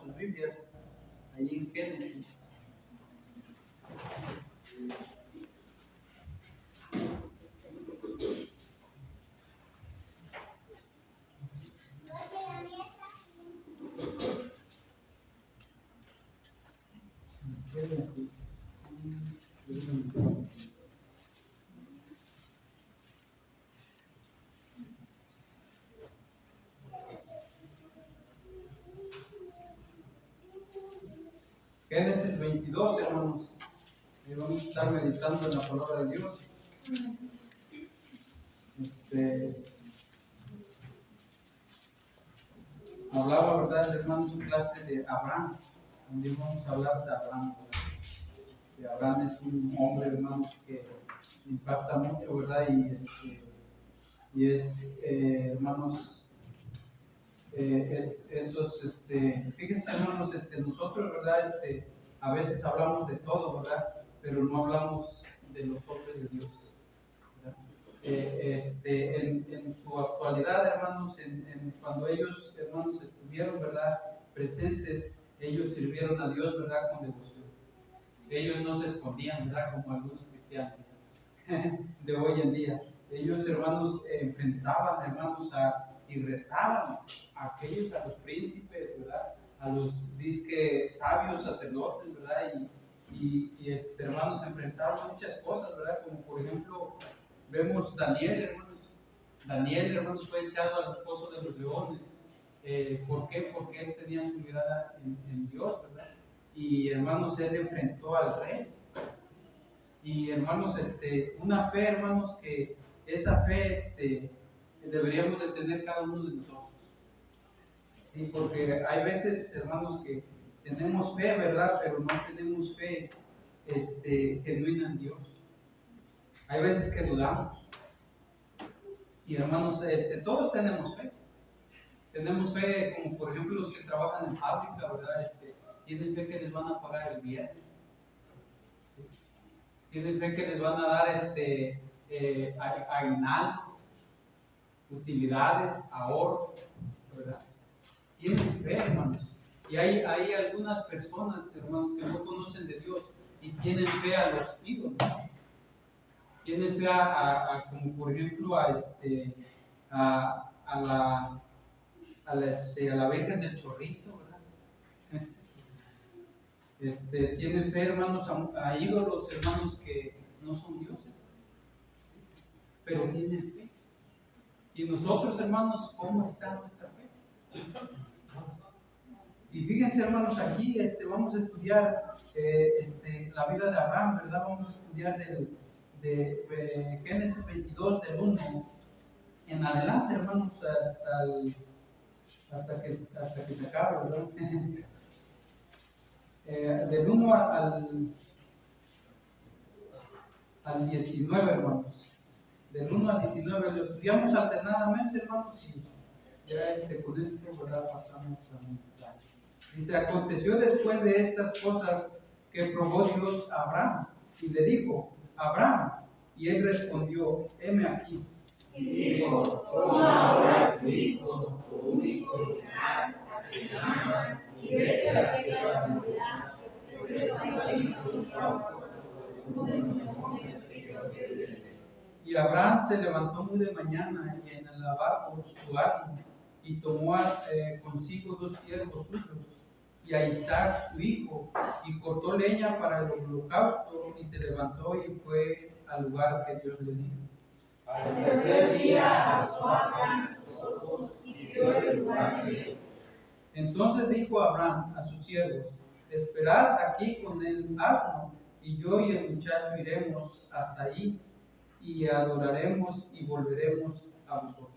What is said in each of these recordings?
sus Biblias, ahí en Génesis. Génesis 22, hermanos. Y vamos a estar meditando en la palabra de Dios. Hablaba, ¿verdad, hermanos, en clase de Abraham? También vamos a hablar de Abraham. Abraham es un hombre, hermanos, que impacta mucho, ¿verdad? Y es hermanos, fíjense, hermanos, nosotros, ¿verdad? A veces hablamos de todo, ¿verdad? Pero no hablamos de los hombres de Dios, ¿verdad? En su actualidad, hermanos, cuando ellos, hermanos, estuvieron, ¿verdad?, presentes, ellos sirvieron a Dios, ¿verdad?, con devoción. Ellos no se escondían, ¿verdad?, como algunos cristianos de hoy en día. Ellos, hermanos, enfrentaban, hermanos, y retaban a los príncipes, ¿verdad?, a los disque sabios sacerdotes, ¿verdad? Hermanos, enfrentaban muchas cosas, ¿verdad? Como por ejemplo, vemos Daniel, hermanos, fue echado al foso de los leones. ¿Por qué? Porque él tenía su mirada en Dios, ¿verdad? Y hermanos, él enfrentó al rey. Y hermanos, una fe, hermanos, que esa fe deberíamos de tener cada uno de nosotros. ¿Sí? Porque hay veces, hermanos, que tenemos fe, ¿verdad? Pero no tenemos fe genuina en Dios. Hay veces que dudamos. Y hermanos, todos tenemos fe. Tenemos fe, como por ejemplo los que trabajan en fábrica, ¿verdad? Tienen fe que les van a pagar el viernes. ¿Sí? Tienen fe que les van a dar aguinaldo, utilidades, ahorro, ¿verdad? Tienen fe, hermanos. Y hay algunas personas, hermanos, que no conocen de Dios y tienen fe a los ídolos. Tienen fe como por ejemplo a la Virgen del Chorrito, ¿verdad? Tienen fe, hermanos, a ídolos, hermanos, que no son dioses, pero tienen fe. Y nosotros, hermanos, ¿cómo está nuestra fe? Y fíjense, hermanos, aquí vamos a estudiar la vida de Abraham, ¿verdad? Vamos a estudiar de Génesis 22, del 1 en adelante, hermanos, hasta que se acabe, ¿verdad? Del 1 al 19, hermanos. Del 1 al 19 lo estudiamos alternadamente, hermanos, y ya con esto, ¿verdad?, pasamos a mensaje. Dice: aconteció después de estas cosas que probó Dios a Abraham y le dijo: Abraham, y él respondió: heme aquí. Y dijo: toma ahora tu hijo, tu único Isaac, a quien amas, y vete a tierra de Moriah, y ofrécelo ahí por holocausto, uno de los demonios que yo te diré. Y Abraham se levantó muy de mañana y en el abajo su asno, y tomó consigo 2 siervos suyos y a Isaac su hijo, y cortó leña para el holocausto, y se levantó y fue al lugar que Dios le dijo. Al tercer día alzó Abraham sus ojos y vio el lugar lejos. Entonces dijo Abraham a sus siervos: esperad aquí con el asno, y yo y el muchacho iremos hasta allí, y adoraremos y volveremos a vosotros.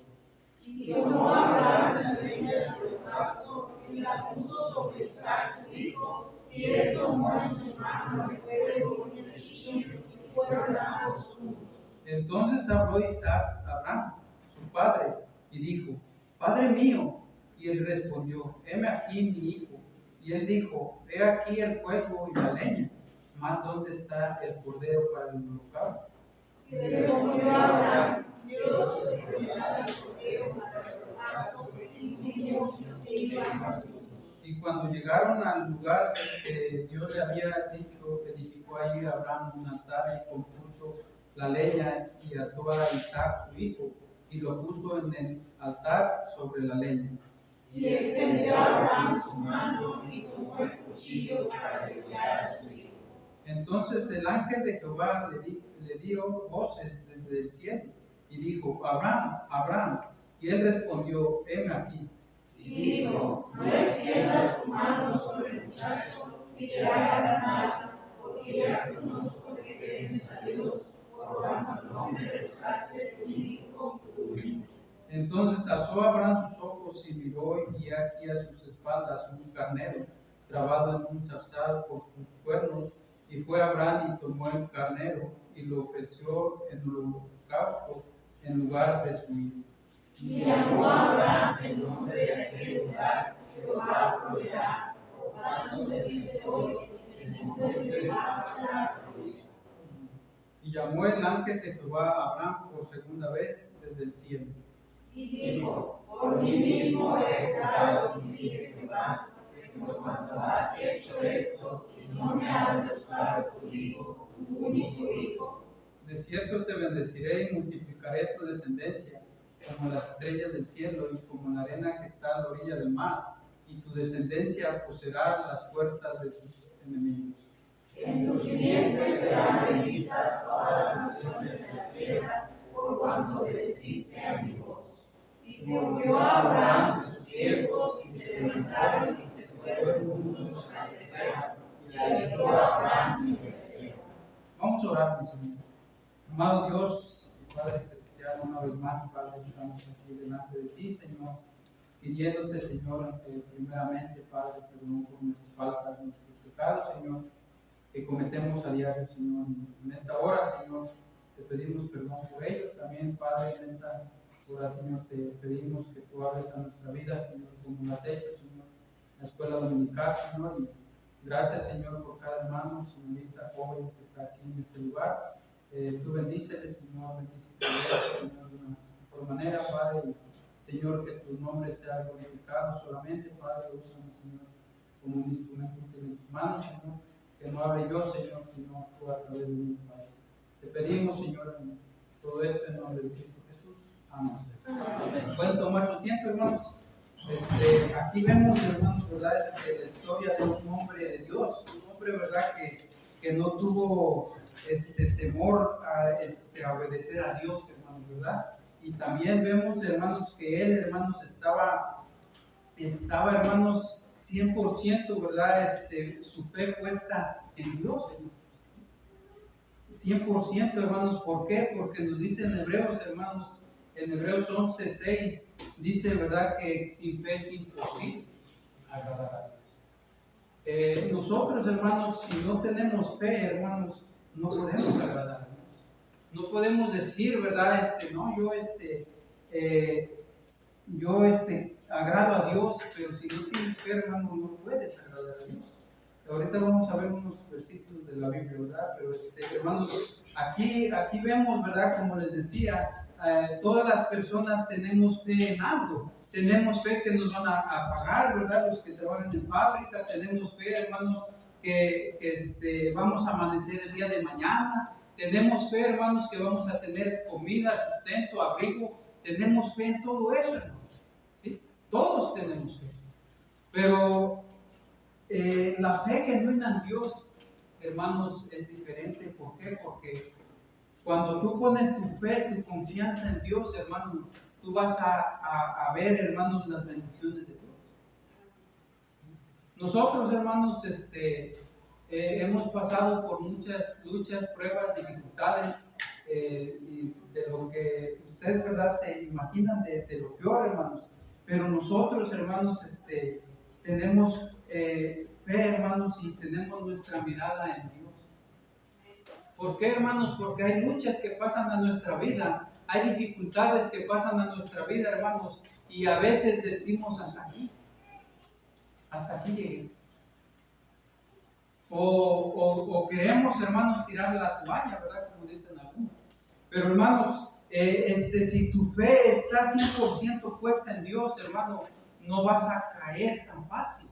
Y tomó Abraham la leña del holocausto y la puso sobre Isaac su hijo, y él tomó en su mano el fuego y el cuchillo, y fueron ambos juntos. Entonces habló Isaac a Abraham, su padre, y dijo: Padre mío. Y él respondió: heme aquí mi hijo. Y él dijo: he aquí el fuego y la leña, mas ¿dónde está el cordero para el holocausto? Y respondió Abraham: Dios se proveerá del cordero para el holocausto, y vino e íbamos juntos. Y cuando llegaron al lugar que Dios le había dicho, edificó ahí Abraham un altar y compuso la leña y ató a Isaac su hijo y lo puso en el altar sobre la leña. Y extendió Abraham su mano y tomó el cuchillo para degollar a su hijo. Entonces el ángel de Jehová le dio voces desde el cielo y dijo: Abraham, Abraham. Y él respondió: heme aquí. Y dijo: no extiendas tu mano sobre el muchacho y le hagas nada, porque ya conozco que temes a Dios, por cuanto no me rehusaste tu hijo, tu único. Entonces alzó Abraham sus ojos y miró, y aquí a sus espaldas un carnero trabado en un zarzal por sus cuernos. Y fue Abraham y tomó el carnero y lo ofreció en holocausto en lugar de su hijo. Y llamó a Abraham el nombre de aquel lugar: Jehová proveerá, por tanto se dice hoy: el nombre de Jehová será provisto. Y llamó el ángel de Jehová a Abraham por segunda vez desde el cielo. Y dijo: por mí mismo he jurado, dice Jehová, que por cuanto has hecho esto y no me has buscado tu hijo, tu único hijo, de cierto te bendeciré y multiplicaré tu descendencia como las estrellas del cielo y como la arena que está a la orilla del mar, y tu descendencia poseerá las puertas de sus enemigos. En tu simiente serán benditas todas las naciones de la tierra, por cuanto obedeciste a mi voz. Y volvió a Abraham de sus siervos, y se levantaron y se fueron juntos a Berseba, y habitó Abraham en Berseba. Vamos a orar, mi Señor. Amado Dios, Padre Celestial, una vez más, Padre, estamos aquí delante de ti, Señor, pidiéndote, Señor, primeramente, Padre, perdón por nuestras faltas, nuestros pecados, Señor, que cometemos a diario, Señor. En esta hora, Señor, te pedimos perdón por ello. También, Padre, en esta hora, Señor, te pedimos que tú hables a nuestra vida, Señor, como lo has hecho, Señor, en la escuela dominical, Señor. Y gracias, Señor, por cada hermano, señorita, joven que está aquí en este lugar. Tú bendícele, Señor, bendice esta iglesia, Señor, de una mejor manera, Padre. Y, Señor, que tu nombre sea glorificado solamente, Padre. Úsame, Señor, como un instrumento en tus manos, Señor. Que no hable yo, Señor, sino tú a través de mí, Padre. Te pedimos, Señor, en todo esto en nombre de Cristo Jesús. Amén. Pueden tomar su asiento, hermanos. Aquí vemos, hermanos, ¿verdad? La historia de un hombre de Dios, un hombre, ¿verdad? Que no tuvo temor a obedecer a Dios, hermanos, ¿verdad? Y también vemos, hermanos, que él, hermanos, estaba, hermanos, 100%, ¿verdad? Su fe puesta en Dios, 100%, hermanos. ¿Por qué? Porque nos dice en Hebreos, hermanos, en Hebreos 11:6, dice, ¿verdad?, que sin fe es imposible agradar a Dios. Nosotros, hermanos, si no tenemos fe, hermanos, no podemos agradar a Dios. No podemos decir, ¿verdad?, no, yo agrado a Dios, pero si no tienes fe, hermano, no puedes agradar a Dios. Ahorita vamos a ver unos versículos de la Biblia, ¿verdad? Pero, hermanos, aquí vemos, ¿verdad?, como les decía, todas las personas tenemos fe en algo. Tenemos fe que nos van a pagar, ¿verdad? Los que trabajan en fábrica, tenemos fe, hermanos, que vamos a amanecer el día de mañana. Tenemos fe, hermanos, que vamos a tener comida, sustento, abrigo. Tenemos fe en todo eso, hermanos. ¿Sí? Todos tenemos fe. Pero la fe genuina en Dios, hermanos, es diferente. ¿Por qué? Porque cuando tú pones tu fe, tu confianza en Dios, hermano, tú vas a ver, hermanos, las bendiciones de Dios. Nosotros, hermanos, hemos pasado por muchas luchas, pruebas, dificultades, y de lo que ustedes, ¿verdad?, se imaginan de lo peor, hermanos. Pero nosotros, hermanos, tenemos fe, hermanos, y tenemos nuestra mirada en Dios. ¿Por qué, hermanos? Porque hay luchas que pasan a nuestra vida, hay dificultades que pasan a nuestra vida, hermanos, y a veces decimos hasta aquí llegué. O queremos, hermanos, tirar la toalla, ¿verdad? Como dicen algunos. Pero, hermanos, si tu fe está 100% puesta en Dios, hermano, no vas a caer tan fácil.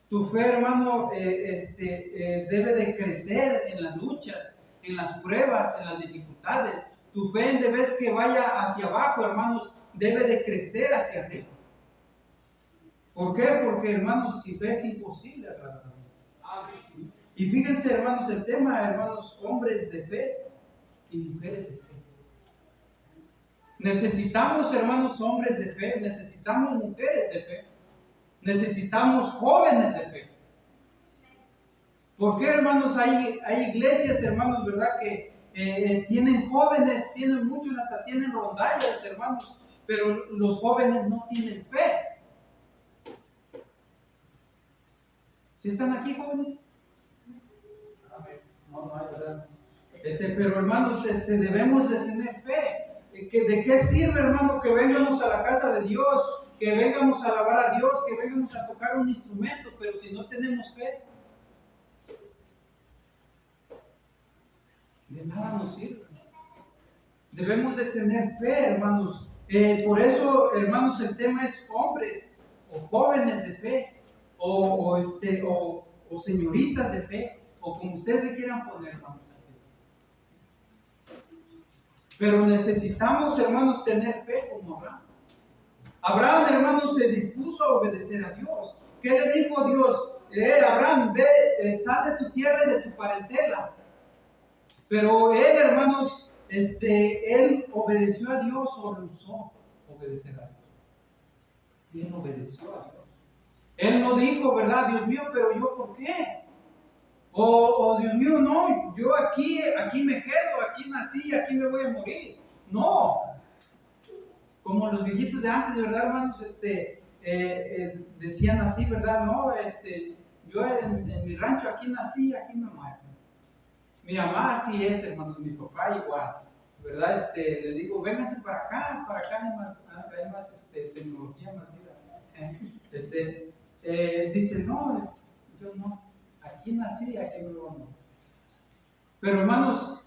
Tu fe, hermano, debe de crecer en las luchas, en las pruebas, en las dificultades. Tu fe, en vez que vaya hacia abajo, hermanos, debe de crecer hacia arriba. ¿Por qué? Porque, hermanos, sin fe es imposible agradar a Dios. Y fíjense, hermanos, el tema, hermanos, hombres de fe y mujeres de fe. Necesitamos, hermanos, hombres de fe, necesitamos mujeres de fe, necesitamos jóvenes de fe. ¿Por qué, hermanos? Hay iglesias, hermanos, ¿verdad? Que tienen jóvenes, tienen muchos, hasta tienen rondallas, hermanos, pero los jóvenes no tienen fe. ¿Sí están aquí, jóvenes? No hay, ¿verdad? Pero, hermanos, debemos de tener fe. ¿De qué sirve, hermano, que vengamos a la casa de Dios, que vengamos a alabar a Dios, que vengamos a tocar un instrumento, pero si no tenemos fe? De nada nos sirve. Debemos de tener fe, hermanos. Por eso, hermanos, el tema es hombres o jóvenes de fe, o señoritas de fe, o como ustedes le quieran poner, hermanos. Pero necesitamos, hermanos, tener fe como Abraham. Abraham, hermanos, se dispuso a obedecer a Dios. ¿Qué le dijo Dios? Abraham, ve, sal de tu tierra y de tu parentela. Pero él, hermanos, él obedeció a Dios o rehusó obedecer a Dios. Él obedeció a Dios. Él no dijo, ¿verdad? Dios mío, pero yo, ¿por qué? O Dios mío, no, yo aquí me quedo, aquí nací, aquí me voy a morir. No. Como los viejitos de antes, ¿verdad, hermanos? Decían así, ¿verdad? No, yo en mi rancho aquí nací, aquí me muero. Mi mamá así es, hermanos, mi papá igual, ¿verdad? Les digo, vénganse para acá hay más tecnología, más vida. Dice, no, yo no, aquí nací, aquí me voy a morir. Pero, hermanos,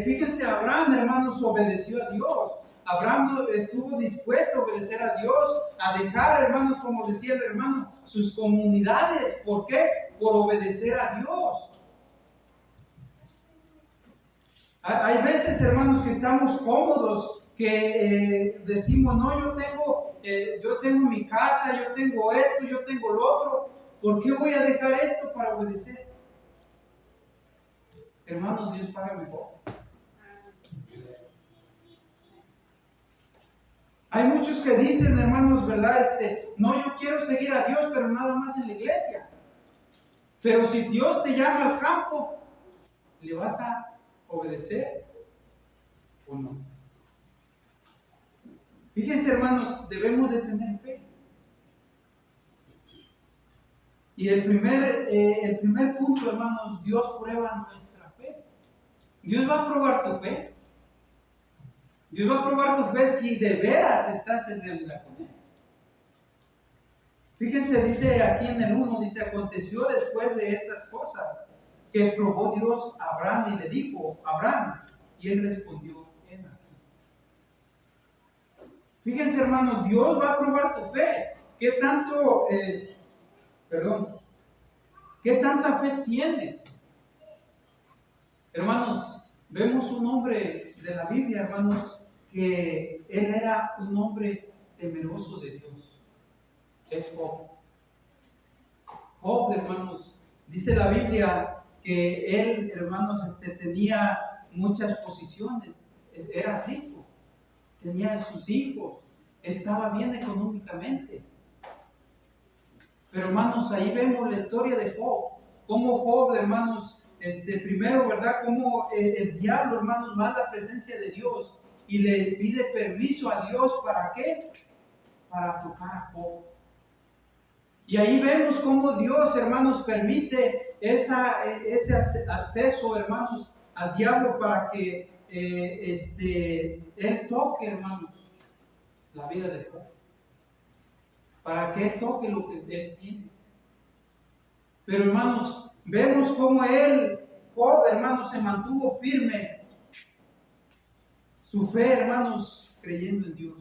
fíjense, Abraham, hermanos, obedeció a Dios. Abraham estuvo dispuesto a obedecer a Dios, a dejar, hermanos, como decía el hermano, sus comunidades. ¿Por qué? Por obedecer a Dios. Hay veces, hermanos, que estamos cómodos, que decimos, no, yo tengo mi casa, yo tengo esto, yo tengo lo otro. ¿Por qué voy a dejar esto para obedecer? Hermanos, Dios paga mejor. Hay muchos que dicen, hermanos, ¿verdad? No, yo quiero seguir a Dios, pero nada más en la iglesia. Pero si Dios te llama al campo, ¿le vas a obedecer o no? Fíjense, hermanos, debemos de tener fe. Y el primer punto, hermanos, Dios prueba nuestra fe. Dios va a probar tu fe. Dios va a probar tu fe si de veras estás en realidad con Él. Fíjense, dice aquí en el 1, dice, aconteció después de estas cosas que probó Dios a Abraham y le dijo, Abraham, y él respondió, ven aquí. Fíjense, hermanos, Dios va a probar tu fe. ¿Qué tanta fe tienes? Hermanos, vemos un hombre de la Biblia, hermanos, que él era un hombre temeroso de Dios. Es Job. Job, hermanos, dice la Biblia que él, hermanos, tenía muchas posiciones, era rico, tenía sus hijos, estaba bien económicamente. Pero, hermanos, ahí vemos la historia de Job, cómo Job, hermanos, primero, ¿verdad? Cómo el diablo, hermanos, va a la presencia de Dios y le pide permiso a Dios, ¿para qué? Para tocar a Job. Y ahí vemos cómo Dios, hermanos, permite ese acceso, hermanos, al diablo para que él toque, hermanos, la vida de Job. Para que él toque lo que él tiene. Pero, hermanos, vemos cómo Job, hermanos, se mantuvo firme. Su fe, hermanos, creyendo en Dios.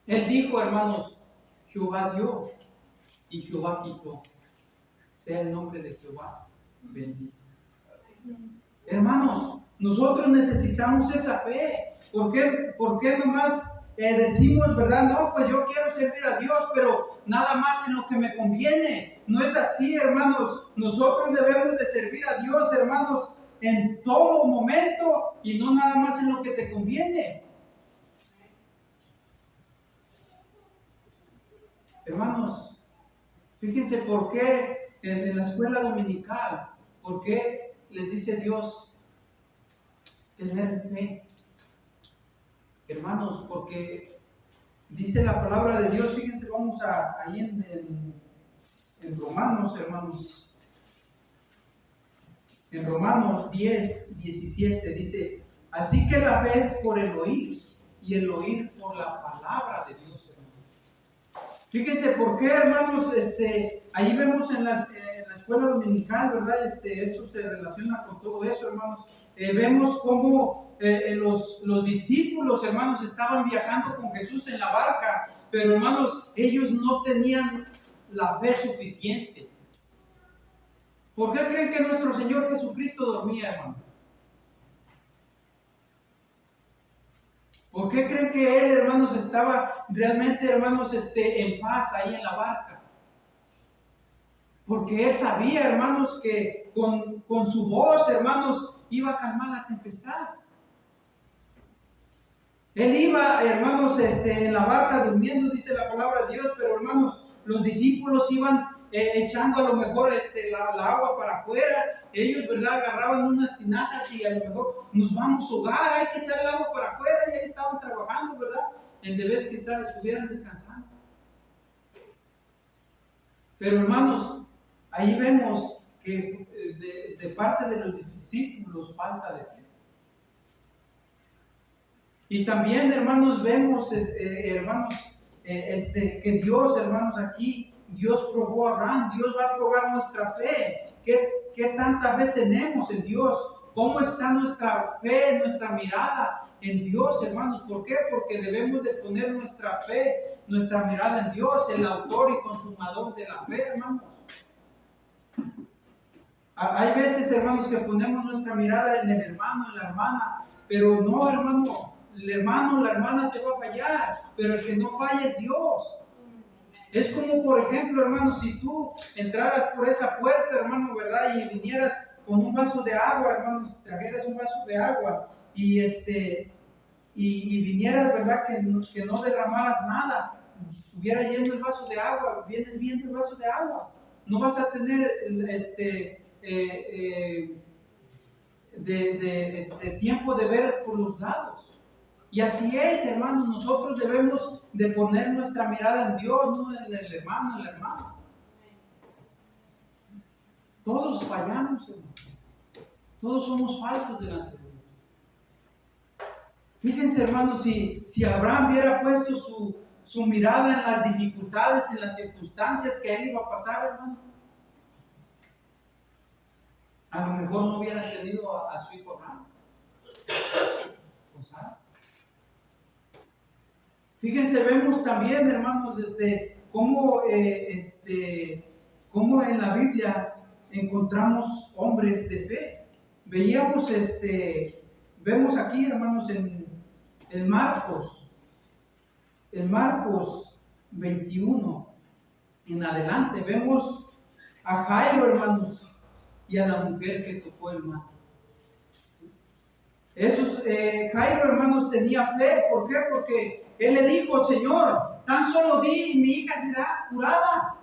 Él dijo, hermanos, Jehová dio y Jehová quitó. Sea el nombre de Jehová bendito. Hermanos, nosotros necesitamos esa fe. ¿Por qué nomás decimos, verdad? No, pues yo quiero servir a Dios, pero nada más en lo que me conviene. No es así, hermanos. Nosotros debemos de servir a Dios, hermanos, en todo momento y no nada más en lo que te conviene. Hermanos, fíjense por qué en la escuela dominical, por qué les dice Dios tener fe. Hermanos, porque dice la palabra de Dios, fíjense, vamos ahí en Romanos, hermanos. En Romanos 10, 17 dice, así que la fe es por el oír, y el oír por la palabra de Dios, hermanos. Fíjense por qué, hermanos, ahí vemos en la escuela dominical, ¿verdad? Esto se relaciona con todo eso, hermanos. Vemos cómo los discípulos, hermanos, estaban viajando con Jesús en la barca, pero, hermanos, ellos no tenían la fe suficiente. ¿Por qué creen que nuestro Señor Jesucristo dormía, hermano? ¿Por qué creen que Él, hermanos, estaba realmente, hermanos, en paz ahí en la barca? Porque Él sabía, hermanos, que con su voz, hermanos, iba a calmar la tempestad. Él iba, hermanos, en la barca durmiendo, dice la palabra de Dios, pero, hermanos, los discípulos iban echando a lo mejor la agua para afuera. Ellos, ¿verdad? Agarraban unas tinajas y a lo mejor nos vamos a ahogar, hay que echar el agua para afuera, y ahí estaban trabajando, ¿verdad? En vez que estuvieran descansando. Pero, hermanos, ahí vemos que de parte de los discípulos falta de fe. Y también, hermanos, vemos, que Dios, hermanos, aquí, Dios probó a Abraham, Dios va a probar nuestra fe. ¿Qué tanta fe tenemos en Dios? ¿Cómo está nuestra fe, nuestra mirada en Dios, hermanos? ¿Por qué? Porque debemos de poner nuestra fe, nuestra mirada en Dios, el autor y consumador de la fe, hermanos. Hay veces, hermanos, que ponemos nuestra mirada en el hermano, en la hermana, pero no, hermano, el hermano, la hermana te va a fallar, pero el que no falla es Dios. Es como, por ejemplo, hermano, si tú entraras por esa puerta, hermano, ¿verdad? Y vinieras con un vaso de agua, hermano, si trajeras un vaso de agua y vinieras, ¿verdad? Que no derramaras nada, estuviera lleno el vaso de agua, vienes viendo el vaso de agua, no vas a tener tiempo de ver por los lados. Y así es, hermano, nosotros debemos de poner nuestra mirada en Dios, no en el hermano, en la hermana. Todos fallamos, hermano. Todos somos faltos delante de Dios. Fíjense, hermano, si Abraham hubiera puesto su mirada en las dificultades, en las circunstancias que él iba a pasar, hermano, a lo mejor no hubiera tenido a su hijo Abraham. Fíjense, vemos también, hermanos, cómo en la Biblia encontramos hombres de fe. Vemos aquí, hermanos, en Marcos 21 en adelante, vemos a Jairo, hermanos, y a la mujer que tocó el manto. Jairo, hermanos, tenía fe. ¿Por qué? Porque él le dijo: Señor, tan solo di y mi hija será curada.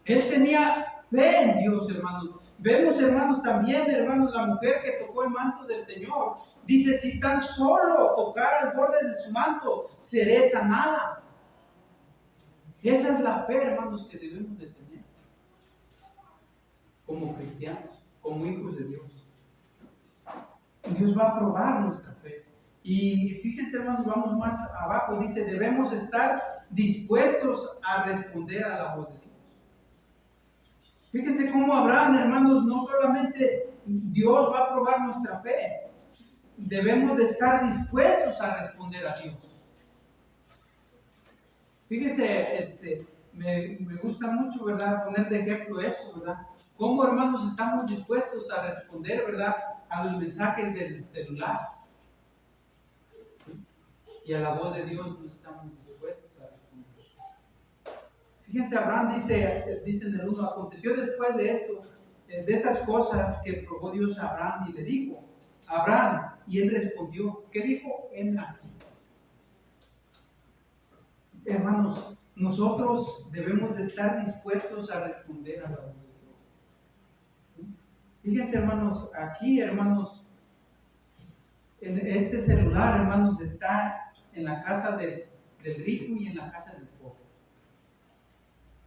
Él tenía fe en Dios, hermanos. Vemos, hermanos, también, hermanos, la mujer que tocó el manto del Señor. Dice: si tan solo tocara el borde de su manto, seré sanada. Esa es la fe, hermanos, que debemos de tener como cristianos, como hijos de Dios. Dios va a probar nuestra fe. Y fíjense, hermanos, vamos más abajo. Dice: debemos estar dispuestos a responder a la voz de Dios. Fíjense cómo Abraham, hermanos, no solamente Dios va a probar nuestra fe, debemos de estar dispuestos a responder a Dios. Fíjense, me gusta mucho, ¿verdad?, poner de ejemplo esto, ¿verdad? ¿Cómo, hermanos, estamos dispuestos a responder, ¿verdad?, a los mensajes del celular? Y a la voz de Dios no estamos dispuestos a responder. Fíjense, Abraham dice en el 1, aconteció después de esto, de estas cosas, que probó Dios a Abraham y le dijo, Abraham, y él respondió, ¿qué dijo? Heme aquí. Hermanos, nosotros debemos de estar dispuestos a responder a la voz de Dios. Fíjense, hermanos, aquí, hermanos, en este celular, hermanos, está en la casa del rico y en la casa del pobre.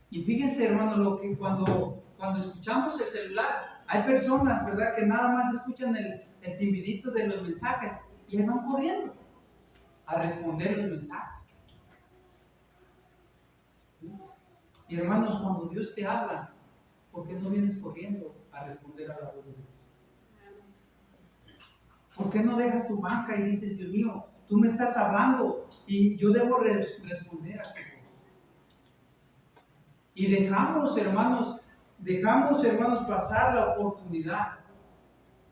Y fíjense, hermanos, lo que cuando escuchamos el celular, hay personas, ¿verdad?, que nada más escuchan el timbidito de los mensajes y ahí van corriendo a responder los mensajes. Y hermanos, cuando Dios te habla, ¿por qué no vienes corriendo a responder a la voz de Dios? ¿Por qué no dejas tu banca y dices, Dios mío, tú me estás hablando y yo debo responder a tu voz? Y dejamos, hermanos, pasar la oportunidad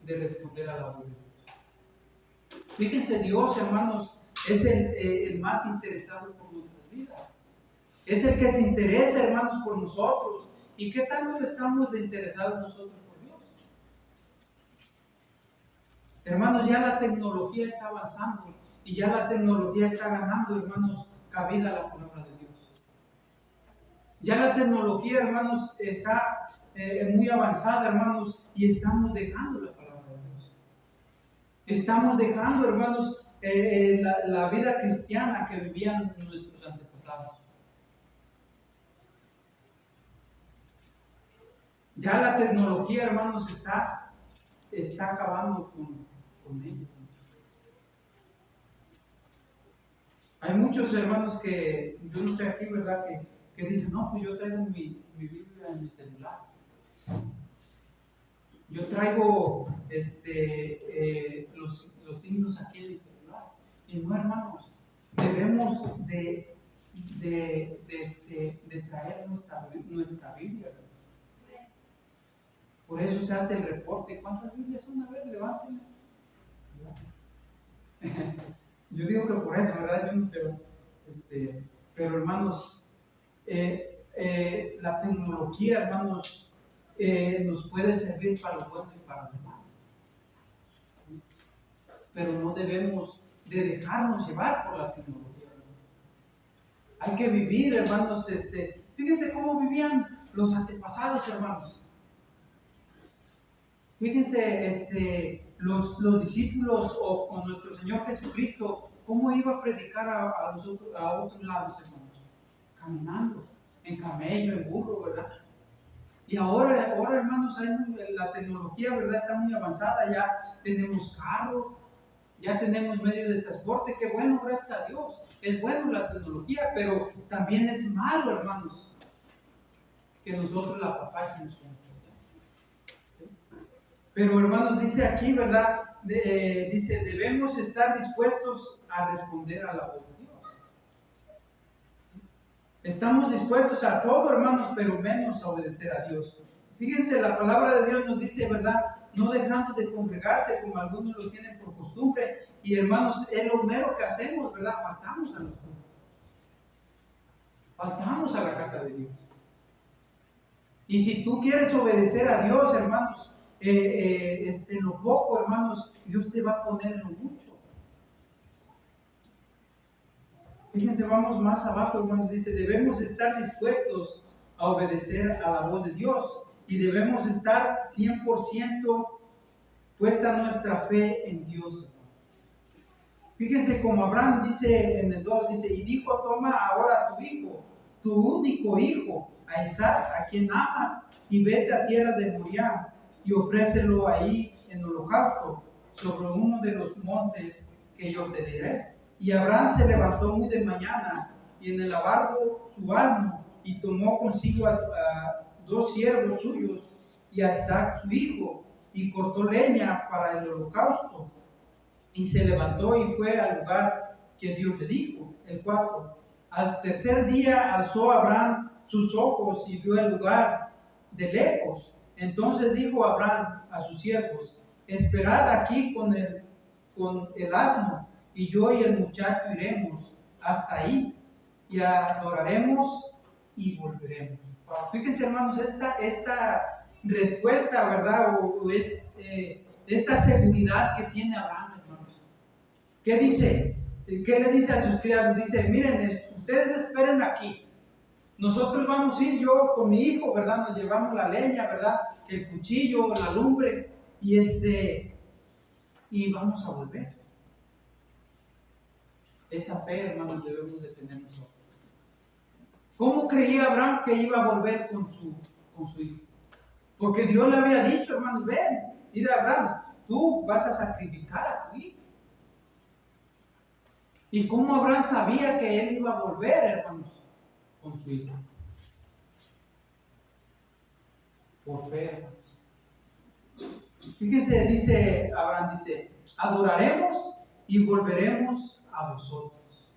de responder a la voz de Dios. Fíjense, Dios, hermanos, es el más interesado por nuestras vidas. Es el que se interesa, hermanos, por nosotros. ¿Y qué tanto estamos de interesados nosotros por Dios? Hermanos, ya la tecnología está avanzando y ya la tecnología está ganando, hermanos, cabida a la palabra de Dios. Ya la tecnología, hermanos, está muy avanzada, hermanos, y estamos dejando la palabra de Dios. Estamos dejando, hermanos, la vida cristiana que vivían nuestros antepasados. Ya la tecnología, hermanos, está acabando con ellos. Hay muchos hermanos que, yo no sé aquí, ¿verdad?, que dicen, no, pues yo traigo mi Biblia en mi celular. Yo traigo los signos aquí en mi celular. Y no, hermanos, debemos de traer nuestra Biblia. Por eso se hace el reporte. ¿Cuántas Biblias son? A ver, levántenlas. Yo digo que por eso, ¿verdad? Yo no sé. Pero hermanos, la tecnología, hermanos, nos puede servir para lo bueno y para lo malo. Pero no debemos de dejarnos llevar por la tecnología, hermanos. Hay que vivir, hermanos, fíjense cómo vivían los antepasados, hermanos. Fíjense, los discípulos o con nuestro Señor Jesucristo, cómo iba a predicar a otros lados, hermanos. Caminando, en camello, en burro, ¿verdad? Y ahora, hermanos, la tecnología, ¿verdad?, está muy avanzada. Ya tenemos carro, ya tenemos medios de transporte. Qué bueno, gracias a Dios. Es bueno la tecnología, pero también es malo, hermanos, que nosotros la apapachemos. Pero, hermanos, dice aquí, ¿verdad? Dice, debemos estar dispuestos a responder a la voz de Dios. Estamos dispuestos a todo, hermanos, pero menos a obedecer a Dios. Fíjense, la palabra de Dios nos dice, ¿verdad?, no dejando de congregarse como algunos lo tienen por costumbre. Y, hermanos, es lo mero que hacemos, ¿verdad? Faltamos a los cultos. Faltamos a la casa de Dios. Y si tú quieres obedecer a Dios, hermanos, en lo poco, hermanos, Dios te va a poner en lo mucho. Fíjense, vamos más abajo, hermanos, dice, debemos estar dispuestos a obedecer a la voz de Dios y debemos estar 100% puesta nuestra fe en Dios. Fíjense como Abraham dice en el 2, dice, y dijo, toma ahora a tu hijo, tu único hijo, a Isaac, a quien amas, y vete a tierra de Moriah y ofrécelo ahí en holocausto sobre uno de los montes que yo te diré. Y Abraham se levantó muy de mañana y en el lavardo su asno y tomó consigo a 2 siervos suyos y a Isaac su hijo y cortó leña para el holocausto y se levantó y fue al lugar que Dios le dijo. El 4. Al tercer día alzó Abraham sus ojos y vio el lugar de lejos. Entonces dijo Abraham a sus siervos: esperad aquí con el asno, y yo y el muchacho iremos hasta ahí, y adoraremos y volveremos. Wow, fíjense, hermanos, esta respuesta, ¿verdad? Esta seguridad que tiene Abraham, hermanos. ¿Qué dice? ¿Qué le dice a sus criados? Dice: miren, ustedes esperen aquí. Nosotros vamos a ir, yo con mi hijo, ¿verdad? Nos llevamos la leña, ¿verdad? El cuchillo, la lumbre, y vamos a volver. Esa fe, hermanos, debemos de tener nosotros. ¿Cómo creía Abraham que iba a volver con su hijo? Porque Dios le había dicho: hermanos, ven, mira, Abraham, tú vas a sacrificar a tu hijo. ¿Y cómo Abraham sabía que él iba a volver, hermanos, con su hijo? Por fe, hermanos. Fíjense, dice Abraham, adoraremos y volveremos a vosotros.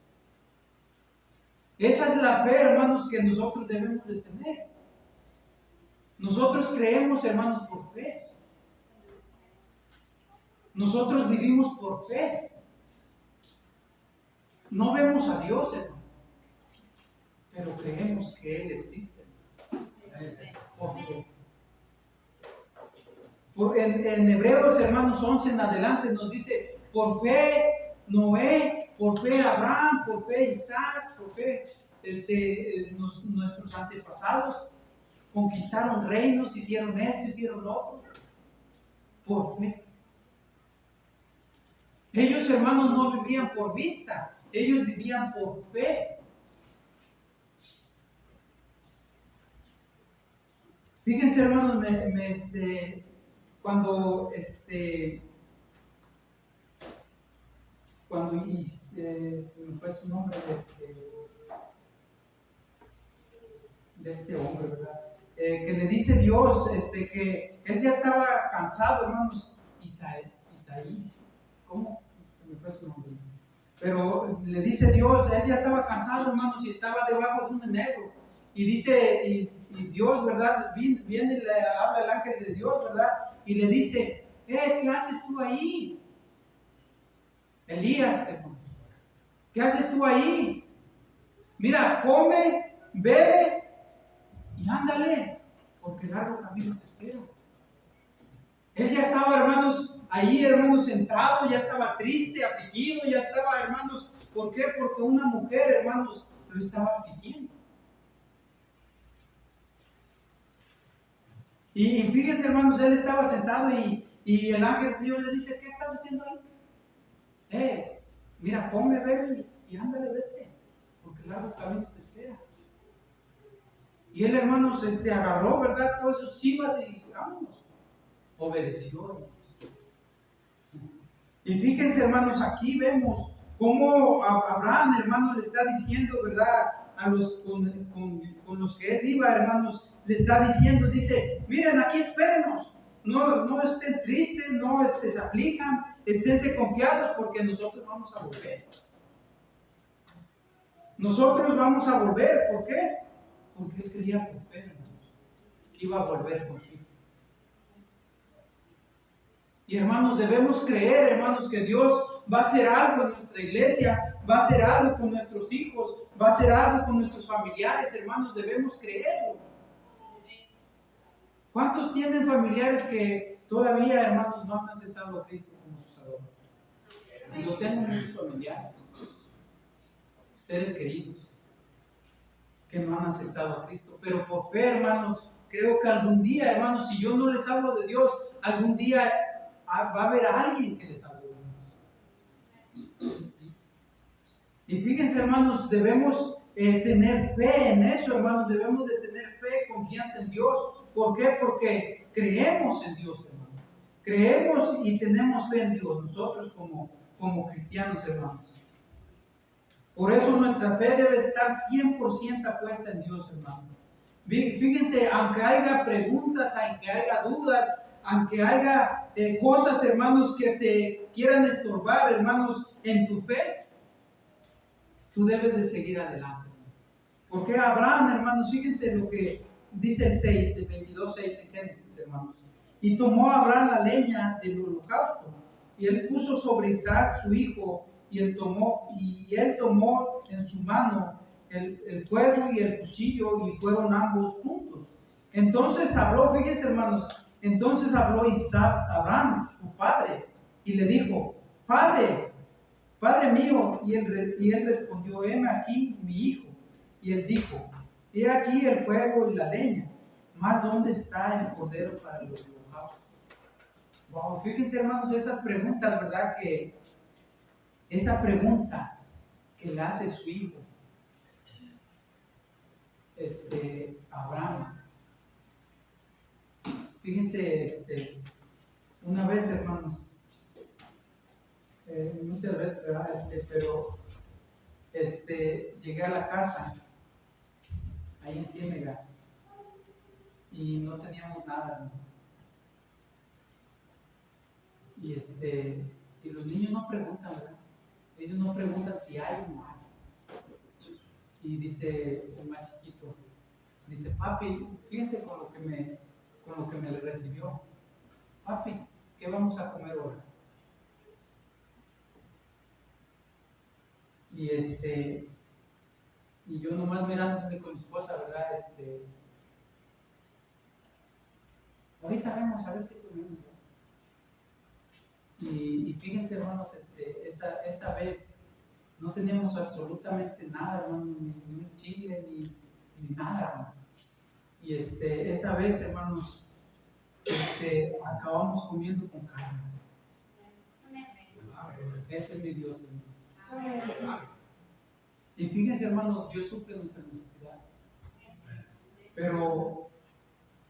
Esa es la fe, hermanos, que nosotros debemos de tener. Nosotros creemos, hermanos, por fe. Nosotros vivimos por fe. No vemos a Dios, hermano, pero creemos que Él existe. Por fe. En Hebreos, hermanos, 11 en adelante nos dice: por fe Noé, por fe Abraham, por fe Isaac, por fe nuestros antepasados conquistaron reinos, hicieron esto, hicieron lo otro. Por fe. Ellos, hermanos, no vivían por vista, ellos vivían por fe. Fíjense, hermanos, cuando se me fue su nombre de este hombre, ¿verdad? Que le dice Dios que él ya estaba cansado, hermanos. Isaías, ¿cómo? Se me fue su nombre. Pero le dice Dios, él ya estaba cansado, hermanos, y estaba debajo de un enebro. Y dice, y Dios, ¿verdad? Viene y le habla el ángel de Dios, ¿verdad? Y le dice: ¿qué haces tú ahí? Elías, hermano, ¿qué haces tú ahí? Mira, come, bebe y ándale, porque largo camino te espera. Él ya estaba, hermanos, ahí, hermanos, sentado, ya estaba triste, afligido, ya estaba, hermanos. ¿Por qué? Porque una mujer, hermanos, lo estaba pidiendo. Y fíjense, hermanos, él estaba sentado y el ángel de Dios le dice: ¿qué estás haciendo ahí? Mira, come, bebe y ándale, vete, porque largo camino te espera. Y él, hermanos, agarró, ¿verdad?, todos sus cimas y vámonos. Obedeció. Y fíjense, hermanos, aquí vemos cómo Abraham, hermanos, le está diciendo, ¿verdad?, a los con los que él iba, hermanos, le está diciendo, dice: miren, aquí espérenos, no estén tristes, no se aflijan, esténse confiados, porque nosotros vamos a volver. Nosotros vamos a volver. ¿Por qué? Porque él creía por fe, hermanos, que iba a volver con su hijo. Y, hermanos, debemos creer, hermanos, que Dios va a hacer algo en nuestra iglesia, va a hacer algo con nuestros hijos, va a hacer algo con nuestros familiares, hermanos, debemos creerlo. ¿Cuántos tienen familiares que todavía, hermanos, no han aceptado a Cristo como su Salvador? Yo tengo muchos familiares, seres queridos, que no han aceptado a Cristo, pero por fe, hermanos, creo que algún día, hermanos, si yo no les hablo de Dios, algún día va a haber alguien que les hable de Dios. Y fíjense, hermanos, debemos tener fe en eso, hermanos, debemos de tener fe, confianza en Dios. ¿Por qué? Porque creemos en Dios, hermanos. Creemos y tenemos fe en Dios, nosotros como cristianos, hermanos. Por eso nuestra fe debe estar 100% puesta en Dios, hermanos. Fíjense, aunque haya preguntas, aunque haya dudas, aunque haya cosas, hermanos, que te quieran estorbar, hermanos, en tu fe, tú debes de seguir adelante. Porque Abraham, hermanos, fíjense lo que dice el 6, el 22:6 en Génesis, hermanos. Y tomó Abraham la leña del holocausto, y él puso sobre Isaac su hijo, y él tomó en su mano el fuego y el cuchillo, y fueron ambos juntos. Entonces habló, fíjense, hermanos, entonces habló Isaac a Abraham, su padre, y le dijo: Padre, Padre mío. Y él respondió: heme aquí mi hijo. Y él dijo: he aquí el fuego y la leña, mas ¿dónde está el cordero para el holocausto? Wow, fíjense, hermanos, esas preguntas, ¿verdad? Esa pregunta que le hace su hijo, Abraham. Fíjense, una vez, hermanos, muchas veces, ¿verdad? Pero llegué a la casa ahí en Ciénega y no teníamos nada, ¿no? Y los niños no preguntan, ¿verdad? Ellos no preguntan si hay o no hay. Y dice el más chiquito, dice: papi, fíjense con lo que me recibió. Papi, ¿qué vamos a comer ahora? Y yo nomás mirándome con mi esposa, ¿verdad? Ahorita vemos a ver qué comemos. Y fíjense, hermanos, esa vez no teníamos absolutamente nada, hermano, ni un chile, ni nada, hermano. Y esa vez, hermanos, acabamos comiendo con carne. Ese es mi Dios, hermano. Y fíjense, hermanos, Dios suple nuestra necesidad. Pero,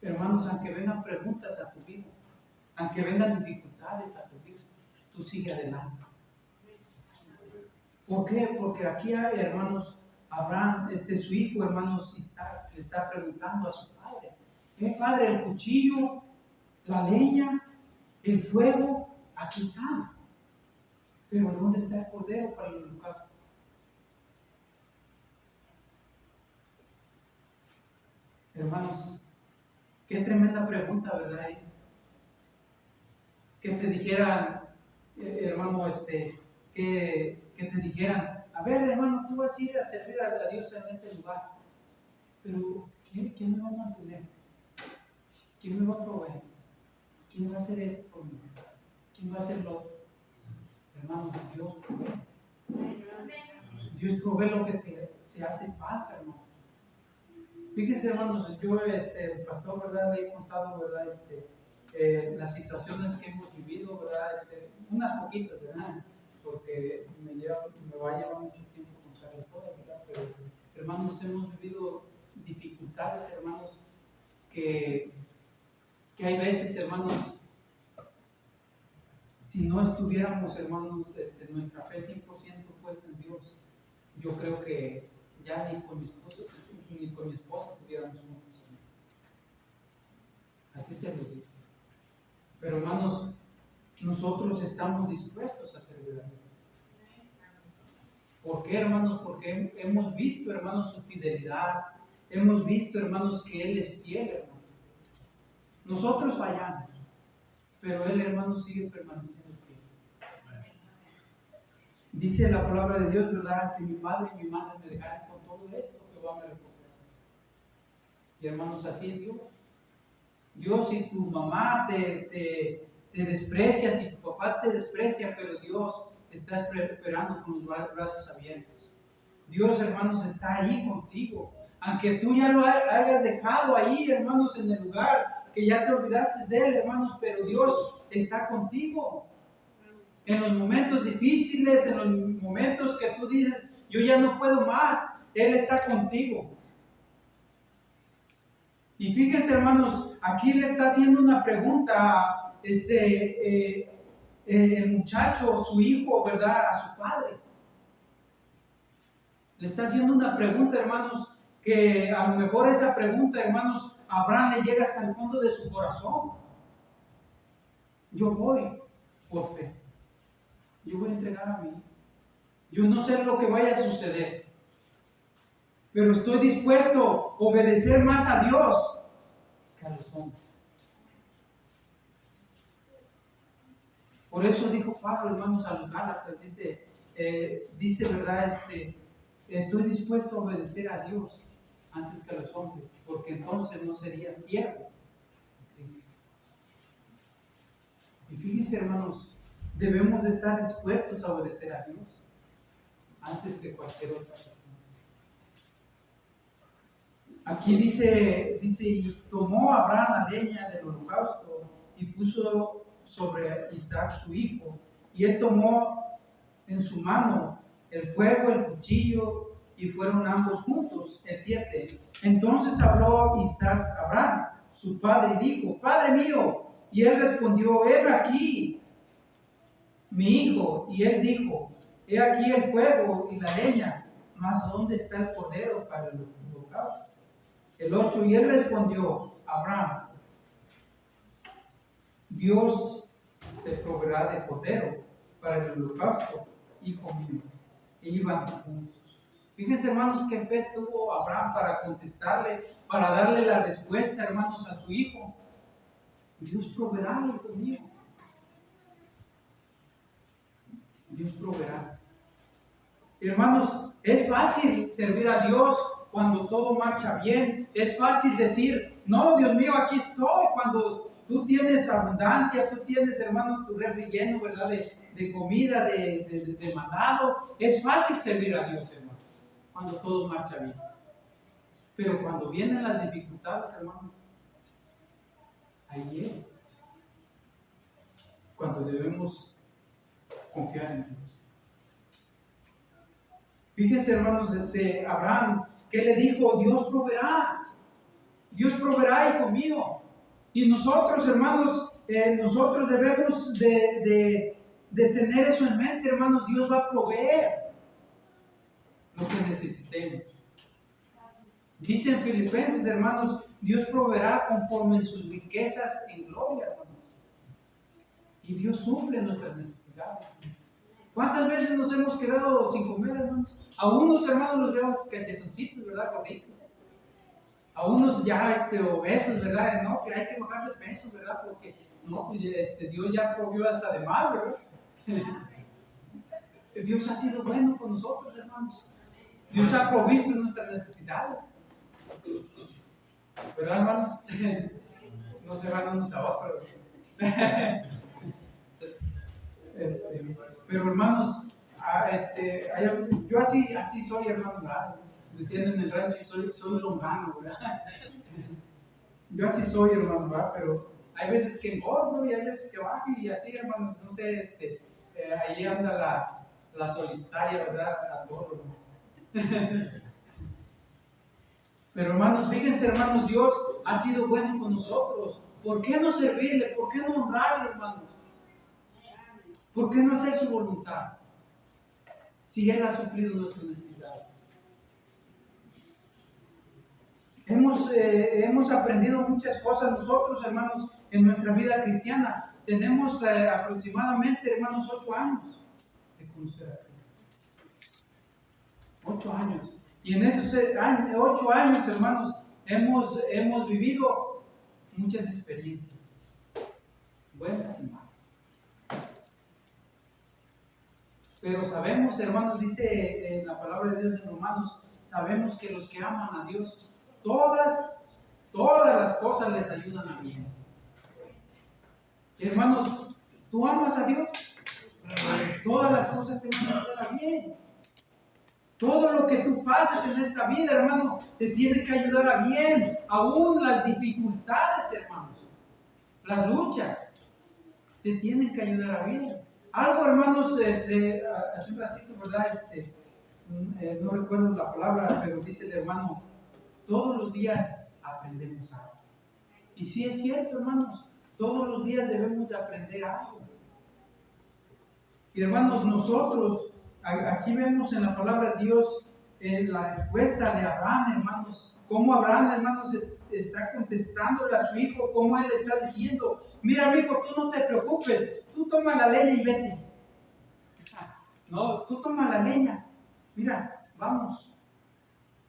hermanos, aunque vengan preguntas a tu vida, aunque vengan dificultades a tu vida, tú sigue adelante. ¿Por qué? Porque aquí hay, hermanos, Abraham, su hijo, hermanos, Isaac, le está preguntando a su padre: padre, el cuchillo, la leña, el fuego, aquí están. Pero ¿dónde está el cordero para el holocausto? Hermanos, qué tremenda pregunta, ¿verdad? Es que te dijeran, hermano, que te dijeran: a ver, hermano, tú vas a ir a servir a Dios en este lugar, pero ¿quién me va a mantener? ¿Quién me va a proveer? ¿Quién va a hacer esto por mí? ¿Quién va a hacer lo otro? Hermano, Dios provee. Dios provee lo que te hace falta, hermano. Fíjense, hermanos, yo, el pastor, ¿verdad? Le he contado, ¿verdad? Las situaciones que hemos vivido, ¿verdad? Unas poquitas, ¿verdad? Porque me va a llevar mucho tiempo contarle todo, ¿verdad? Pero, hermanos, hemos vivido dificultades, hermanos, que hay veces, hermanos, si no estuviéramos, hermanos, nuestra fe 100% puesta en Dios, yo creo que ya ni con mi esposa estuviéramos juntos. Así se los digo. Pero, hermanos, nosotros estamos dispuestos a servir a Dios. ¿Por qué, hermanos? Porque hemos visto, hermanos, su fidelidad. Hemos visto, hermanos, que Él es fiel, hermanos. Nosotros fallamos, pero Él, hermanos, sigue permaneciendo fiel. Dice la palabra de Dios, ¿verdad? Que mi padre y mi madre me dejaron con todo esto, que van a recoger. Y, hermanos, así es Dios. Dios, si tu mamá te desprecia, si tu papá te desprecia, pero Dios está esperando con los brazos abiertos. Dios, hermanos, está ahí contigo. Aunque tú ya lo hayas dejado ahí, hermanos, en el lugar, que ya te olvidaste de Él, hermanos, pero Dios está contigo. En los momentos difíciles, en los momentos que tú dices: yo ya no puedo más, Él está contigo. Y fíjense, hermanos, aquí le está haciendo una pregunta el muchacho, su hijo, ¿verdad? A su padre. Le está haciendo una pregunta, hermanos, que a lo mejor esa pregunta, hermanos, a Abraham le llega hasta el fondo de su corazón. Yo voy por fe. Yo voy a entregar a mí. Yo no sé lo que vaya a suceder. pero estoy dispuesto a obedecer más a Dios que a los hombres. Por eso dijo Pablo, hermanos, a los Gálatas, dice verdad, estoy dispuesto a obedecer a Dios antes que a los hombres, porque entonces no sería siervo de Cristo. Y fíjense, hermanos, debemos de estar dispuestos a obedecer a Dios antes que cualquier otra persona. Aquí dice, y tomó Abraham la leña del holocausto y puso sobre Isaac su hijo, y él tomó en su mano el fuego, el cuchillo, y fueron ambos juntos. El 7. Entonces habló Isaac a Abraham, su padre, y dijo: Padre mío. Y él respondió: Heme aquí, mi hijo. Y él dijo: He aquí el fuego y la leña, mas ¿dónde está el cordero para el holocausto? El 8. Y él respondió: Abraham, Dios se proveerá de cordero para el holocausto, hijo mío. E iban juntos. Fíjense, hermanos, qué fe tuvo Abraham para contestarle, para darle la respuesta, hermanos, a su hijo. Dios proveerá, hijo mío. Dios proveerá. Hermanos, es fácil servir a Dios cuando todo marcha bien. Es fácil decir: no, Dios mío, aquí estoy. Cuando tú tienes abundancia, tú tienes, hermano, tu refri lleno, ¿verdad? De comida, de mandado. Es fácil servir a Dios, hermano, cuando todo marcha bien. Pero cuando vienen las dificultades, hermano, ahí es cuando debemos confiar en Dios. Fíjense, hermanos, Abraham, ¿qué le dijo? Dios proveerá, hijo mío. Y nosotros, hermanos, nosotros debemos de tener eso en mente, hermanos. Dios va a proveer lo que necesitemos. Dice en Filipenses, hermanos, Dios proveerá conforme en sus riquezas en gloria, hermanos. Y Dios suple nuestras necesidades. ¿Cuántas veces nos hemos quedado sin comer, hermanos? A unos, hermanos, los vemos cachetoncitos, ¿verdad? Gorditos. A unos ya obesos, ¿verdad? No, que hay que bajar de peso, ¿verdad? Porque no, pues Dios ya provió hasta de mal, ¿verdad? Dios ha sido bueno con nosotros, hermanos. Dios ha provisto nuestras necesidades. ¿Verdad, hermanos? No se van unos a otros. Pero, hermanos, yo así soy, hermano, ¿verdad? Decían en el rancho: soy longano, ¿verdad? Yo así soy, hermano, ¿verdad? Pero hay veces que engordo y hay veces que bajo, y así, hermano, no sé, ahí anda la solitaria, ¿verdad? A todo, ¿no? Pero, hermanos, fíjense, hermanos, Dios ha sido bueno con nosotros. ¿Por qué no servirle? ¿Por qué no honrarle, hermanos? ¿Por qué no hacer su voluntad? Si Él ha suplido nuestras necesidades. Hemos aprendido muchas cosas nosotros, hermanos, en nuestra vida cristiana. Tenemos aproximadamente, hermanos, 8 años de conocer a Cristo. 8 años. Y en esos 8 años, hermanos, hemos vivido muchas experiencias, buenas y malas. Pero sabemos, hermanos, dice en la palabra de Dios en Romanos, sabemos que los que aman a Dios, todas las cosas les ayudan a bien. Hermanos, ¿tú amas a Dios? Todas las cosas te van a ayudar a bien. Todo lo que tú pases en esta vida, hermano, te tiene que ayudar a bien. Aún las dificultades, hermanos, las luchas, te tienen que ayudar a bien. Algo, hermanos, hace un ratito, ¿verdad? No recuerdo la palabra, pero dice el hermano: todos los días aprendemos algo. Y sí es cierto, hermanos, todos los días debemos de aprender algo. Y, hermanos, nosotros, aquí vemos en la palabra de Dios la respuesta de Abraham, hermanos. Cómo Abraham, hermanos, está contestándole a su hijo, cómo él le está diciendo: mira, mi hijo, tú no te preocupes, tú toma la leña y vete. No, tú toma la leña, mira, vamos.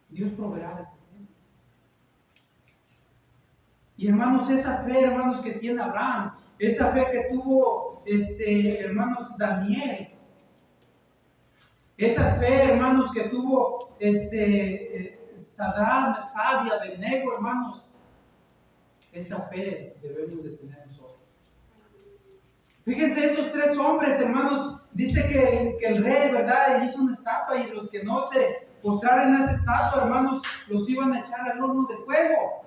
Dios proveerá de comer. Y hermanos, esa fe, hermanos, que tiene Abraham, esa fe que tuvo, hermanos, Daniel, esas fe, hermanos, que tuvo, Sadrach, Mesach y Abednego, hermanos, esa fe debemos de tener nosotros. Fíjense, esos tres hombres, hermanos, dice que el rey, ¿verdad? Hizo una estatua y los que no se postraran a esa estatua, hermanos, los iban a echar al horno de fuego.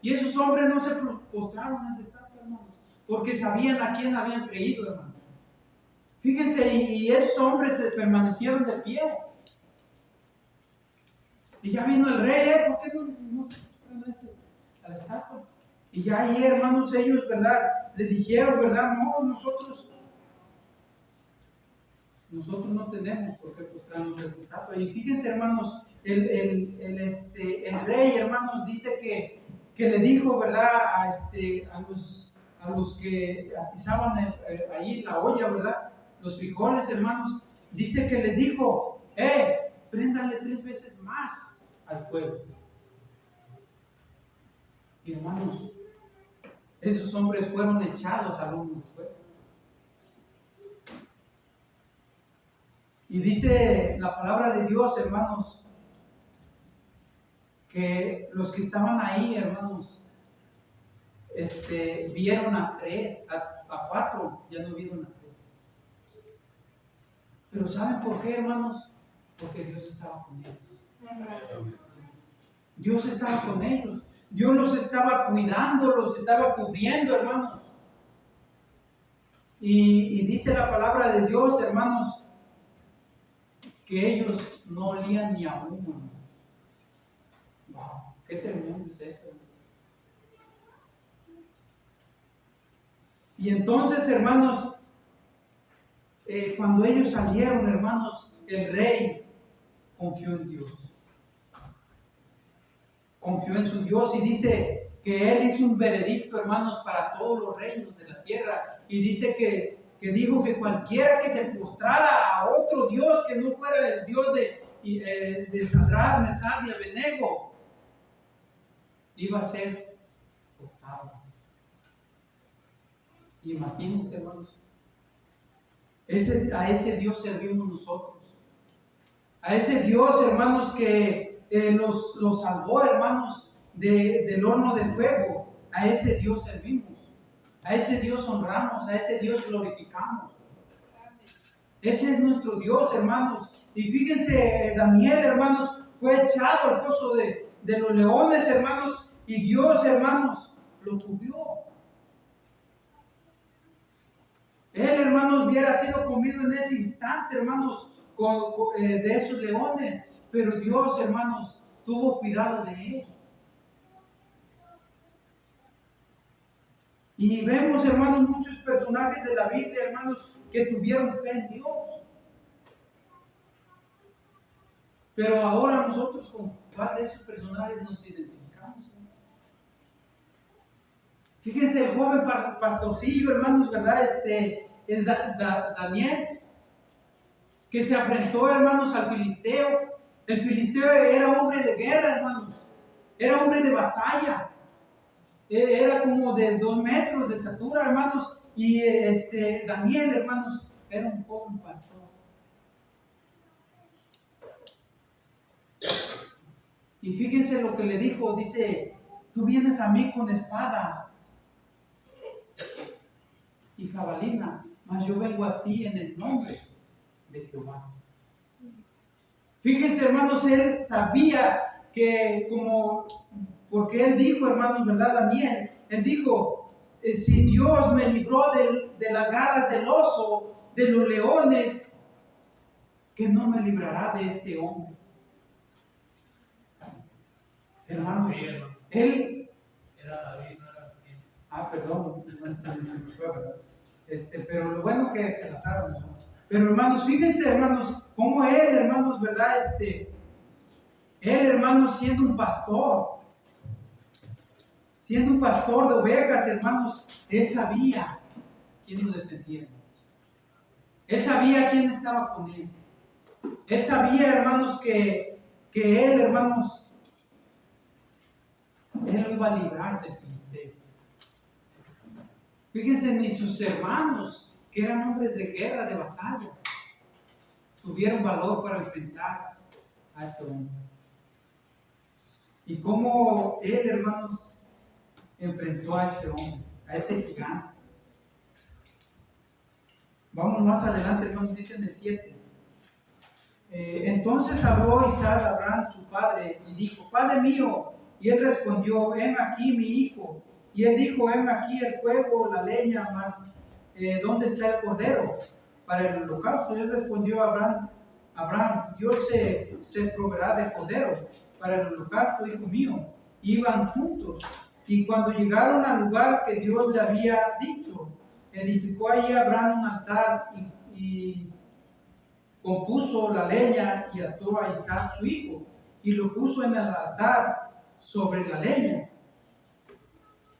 Y esos hombres no se postraron a esa estatua, hermanos, porque sabían a quién habían creído, hermanos. Fíjense, y esos hombres se permanecieron de pie. Y ya vino el rey, ¿por qué no se postraron a la estatua? Y ya ahí, hermanos, ellos, ¿verdad? Les dijeron, ¿verdad? No, nosotros no tenemos por qué postrarnos a esa estatua. Y fíjense, hermanos, el rey, hermanos, dice que le dijo, ¿verdad? A los que atizaban ahí la olla, ¿verdad? Los frijoles, hermanos, dice que les dijo, préndale 3 veces más al fuego. Y hermanos, esos hombres fueron echados al horno de fuego. Y dice la palabra de Dios, hermanos, que los que estaban ahí, hermanos, vieron a 4, ya no vieron a 3. Pero ¿saben por qué, hermanos? Porque Dios estaba con ellos. Dios estaba con ellos. Dios los estaba cuidando, los estaba cubriendo, hermanos. Y dice la palabra de Dios, hermanos, que ellos no olían ni a humo. Wow, qué tremendo es esto. Y entonces, hermanos, cuando ellos salieron, hermanos, el rey confió en Dios. Confió en su Dios y dice que él hizo un veredicto, hermanos, para todos los reinos de la tierra. Y dice que dijo que cualquiera que se postrara a otro Dios que no fuera el Dios de Sadrach, Mesach y Abednego, iba a ser cortado. Imagínense, hermanos. A ese Dios servimos nosotros. A ese Dios, hermanos, que los salvó, hermanos, del horno de fuego. A ese Dios servimos. A ese Dios honramos. A ese Dios glorificamos. Ese es nuestro Dios, hermanos. Y fíjense, Daniel, hermanos, fue echado al foso de los leones, hermanos. Y Dios, hermanos, lo cubrió. Él, hermanos, hubiera sido comido en ese instante, hermanos, de esos leones. Pero Dios, hermanos, tuvo cuidado de él. Y vemos, hermanos, muchos personajes de la Biblia, hermanos, que tuvieron fe en Dios. Pero ahora nosotros, ¿con cuál de esos personajes nos identificamos? Fíjense, el joven pastorcillo, hermanos, ¿verdad? Daniel, que se enfrentó, hermanos, al filisteo. El filisteo era hombre de guerra, hermanos. Era hombre de batalla. Era como de 2 metros de estatura, hermanos. Y Daniel, hermanos, era un joven pastor. Y fíjense lo que le dijo. Dice, tú vienes a mí con espada y jabalina, mas yo vengo a ti en el nombre de Jehová. Fíjense, hermanos, él sabía que porque él dijo, hermanos, ¿verdad, Daniel? Él dijo, si Dios me libró de las garras del oso, de los leones, que no me librará de este hombre. Hermanos, él... Era David, no era David. Perdón, pero lo bueno que se la saben, ¿no? Pero hermanos, fíjense, hermanos, cómo él, hermanos, ¿verdad? Él, hermanos, siendo un pastor de ovejas, hermanos, él sabía quién lo defendía. Él sabía quién estaba con él. Él sabía, hermanos, que que él, hermanos, él lo iba a librar del filisteo. Fíjense, ni sus hermanos, que eran hombres de guerra, de batalla, tuvieron valor para enfrentar a este hombre. Y cómo él, hermanos, enfrentó a ese hombre, a ese gigante. Vamos más adelante, hermanos, dice en el 7. Entonces habló Isaac a Abraham, su padre, y dijo: Padre mío. Y él respondió: heme aquí, mi hijo. Y él dijo: heme aquí el fuego, la leña, mas ¿dónde está el cordero para el holocausto? Y él respondió a Abraham: Dios se proveerá de cordero para el holocausto, hijo mío. Iban juntos. Y cuando llegaron al lugar que Dios le había dicho, edificó allí Abraham un altar y compuso la leña y ató a Isaac su hijo y lo puso en el altar sobre la leña.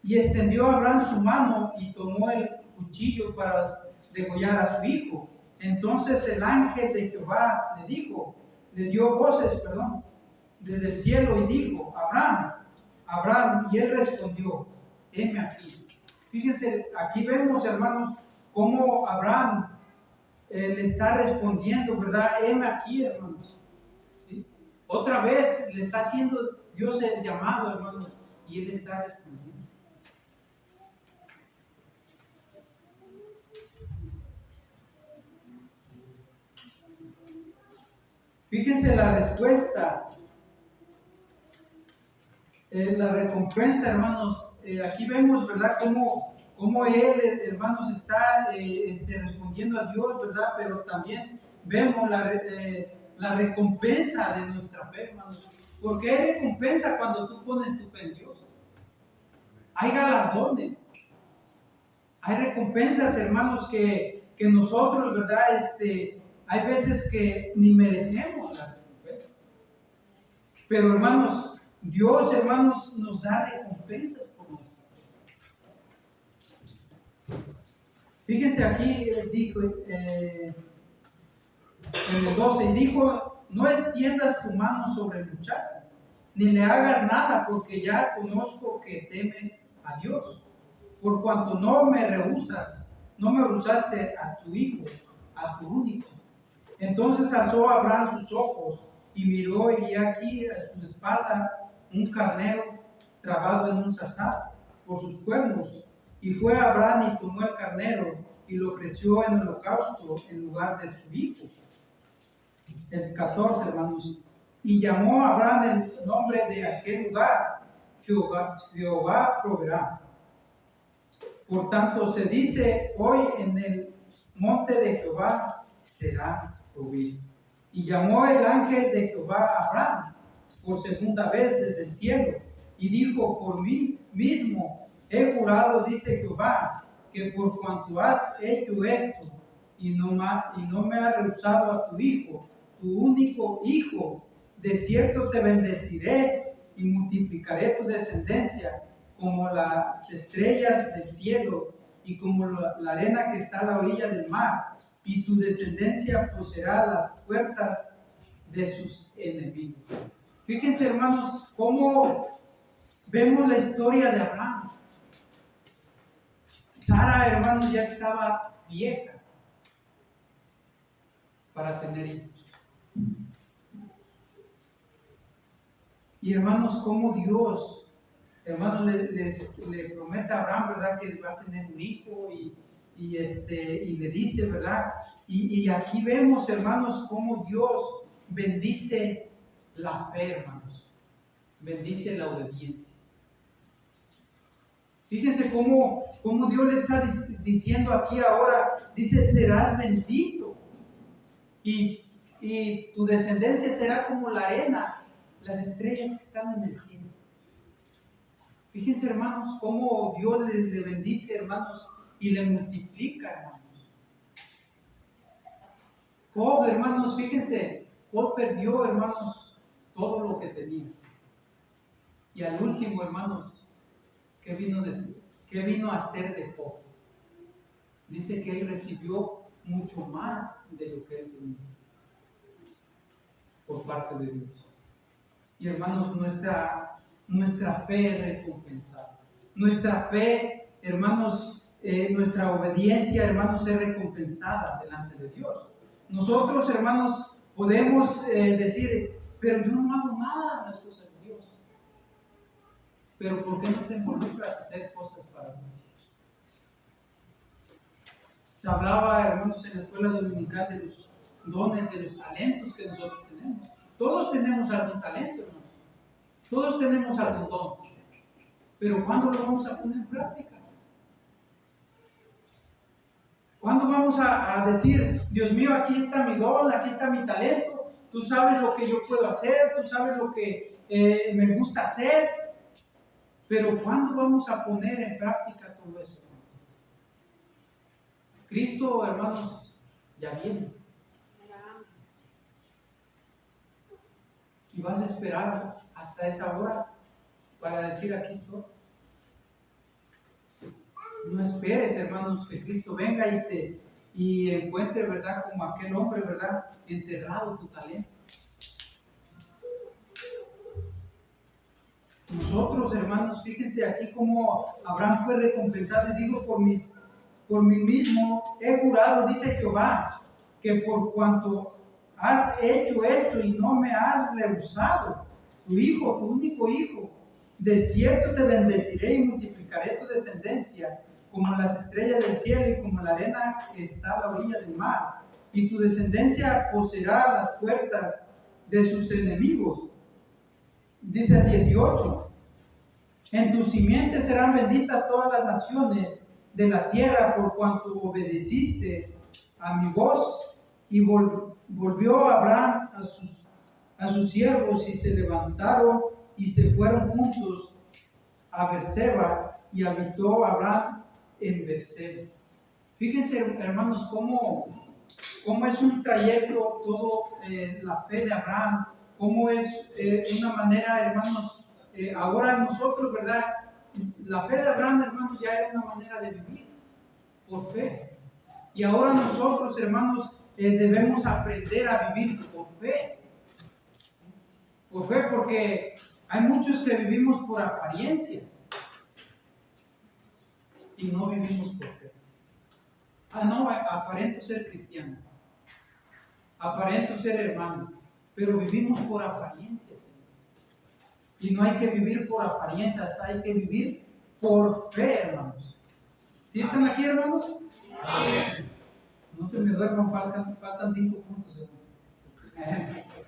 Y extendió Abraham su mano y tomó el cuchillo para degollar a su hijo. Entonces el ángel de Jehová le dio voces, desde el cielo y dijo: Abraham, Abraham. Y él respondió: heme aquí. Fíjense, aquí vemos, hermanos, cómo Abraham le está respondiendo, ¿verdad? Heme aquí, hermanos. ¿Sí? Otra vez le está haciendo Dios el llamado, hermanos, y él está respondiendo. Fíjense la respuesta, la recompensa, hermanos. Aquí vemos, ¿verdad?, cómo él, hermanos, está respondiendo a Dios, ¿verdad? Pero también vemos la recompensa de nuestra fe, hermanos. Porque hay recompensa cuando tú pones tu fe en Dios. Hay galardones. Hay recompensas, hermanos, que nosotros, ¿verdad? Hay veces que ni merecemos la recompensa. Pero, hermanos, Dios, hermanos, nos da recompensas por nuestra fe. Fíjense aquí, dijo en el 12, y dijo: no extiendas tu mano sobre el muchacho, ni le hagas nada, porque ya conozco que temes a Dios, por cuanto no me rehusaste a tu hijo, a tu único. Entonces alzó Abraham sus ojos y miró, y aquí a su espalda un carnero trabado en un zarzal por sus cuernos. Y fue Abraham y tomó el carnero y lo ofreció en holocausto en lugar de su hijo. El 14, hermanos. Y llamó a Abraham el nombre de aquel lugar: Jehová proveerá. Por tanto se dice hoy: en el monte de Jehová será provisto. Y llamó el ángel de Jehová a Abraham por segunda vez desde el cielo, y dijo: por mí mismo he jurado, dice Jehová, que por cuanto has hecho esto y no me has rehusado a tu hijo, tu único hijo, de cierto te bendeciré y multiplicaré tu descendencia como las estrellas del cielo y como la arena que está a la orilla del mar, y tu descendencia poseerá las puertas de sus enemigos. Fíjense, hermanos, cómo vemos la historia de Abraham. Sara, hermanos, ya estaba vieja para tener hijos. Y, hermanos, cómo Dios, hermanos, le promete a Abraham, ¿verdad?, que va a tener un hijo, y le dice, ¿verdad? Y aquí vemos, hermanos, cómo Dios bendice la fe, hermanos. Bendice la obediencia. Fíjense cómo Dios le está diciendo aquí ahora, dice: serás bendito y tu descendencia será como la arena, las estrellas que están en el cielo. Fíjense, hermanos, cómo Dios le bendice, hermanos, y le multiplica, hermanos. Job, hermanos, fíjense, Job perdió, hermanos, todo lo que tenía. Y al último, hermanos, ¿qué vino a hacer de Job? Dice que él recibió mucho más de lo que él tenía por parte de Dios. Y hermanos, nuestra fe es recompensada. Nuestra fe, hermanos, nuestra obediencia, hermanos, es recompensada delante de Dios. Nosotros, hermanos, podemos decir, pero yo no hago nada en las cosas de Dios. Pero ¿por qué no te involucras a hacer cosas para Dios? Se hablaba, hermanos, en la escuela dominical de los dones, de los talentos que nosotros tenemos. Todos tenemos algún talento, hermanos. Todos tenemos algún don. Pero ¿cuándo lo vamos a poner en práctica? ¿Cuándo vamos a decir, Dios mío, aquí está mi don, aquí está mi talento, tú sabes lo que yo puedo hacer, tú sabes lo que me gusta hacer? Pero ¿cuándo vamos a poner en práctica todo eso? Cristo, hermanos, ya viene. Y vas a esperar hasta esa hora para decir, aquí estoy. No esperes, hermanos, que Cristo venga y encuentre, ¿verdad? Como aquel hombre, ¿verdad? Enterrado tu talento. Nosotros, hermanos, fíjense aquí cómo Abraham fue recompensado. Y digo, por mí mismo he jurado, dice Jehová, que por cuanto has hecho esto y no me has rehusado, tu hijo, tu único hijo, de cierto te bendeciré y multiplicaré tu descendencia como las estrellas del cielo y como la arena que está a la orilla del mar. Y tu descendencia poseerá las puertas de sus enemigos. Dice el 18, en tu simiente serán benditas todas las naciones de la tierra por cuanto obedeciste a mi voz. Y volvió Abraham a sus siervos y se levantaron y se fueron juntos a Berseba y habitó Abraham en Berseba. Fíjense, hermanos, cómo es un trayecto todo la fe de Abraham, cómo es una manera, hermanos, ahora nosotros, ¿verdad? La fe de Abraham, hermanos, ya era una manera de vivir por fe. Y ahora nosotros, hermanos, debemos aprender a vivir por fe. Por fe, porque hay muchos que vivimos por apariencias y no vivimos por fe. No, aparento ser cristiano, aparento ser hermano, pero vivimos por apariencias. Y no hay que vivir por apariencias, hay que vivir por fe, hermanos. ¿Sí están aquí, hermanos? Amén. No se me duerman, faltan 5 puntos, hermanos.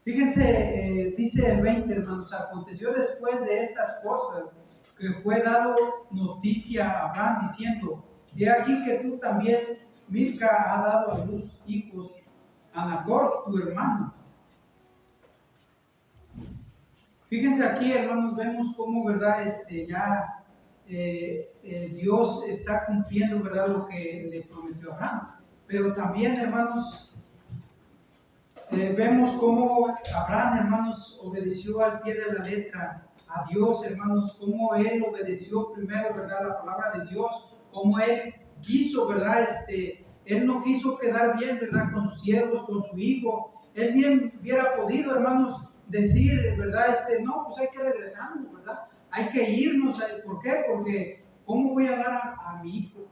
Fíjense, dice el 20, hermanos, aconteció después de estas cosas que fue dado noticia a Abraham diciendo, he aquí que tú también, Milca, ha dado a luz hijos a Nacor, tu hermano. Fíjense aquí, hermanos, vemos cómo, ¿verdad? Ya Dios está cumpliendo, ¿verdad? Lo que le prometió a Abraham. Pero también, hermanos, vemos cómo Abraham, hermanos, obedeció al pie de la letra a Dios, hermanos, cómo él obedeció primero, ¿verdad? La palabra de Dios, cómo él quiso, ¿verdad? Él no quiso quedar bien, ¿verdad? Con sus siervos, con su hijo. Él bien hubiera podido, hermanos, decir, ¿verdad? No, pues hay que regresarnos, ¿verdad? Hay que irnos. ¿Por qué? Porque ¿cómo voy a dar a mi hijo?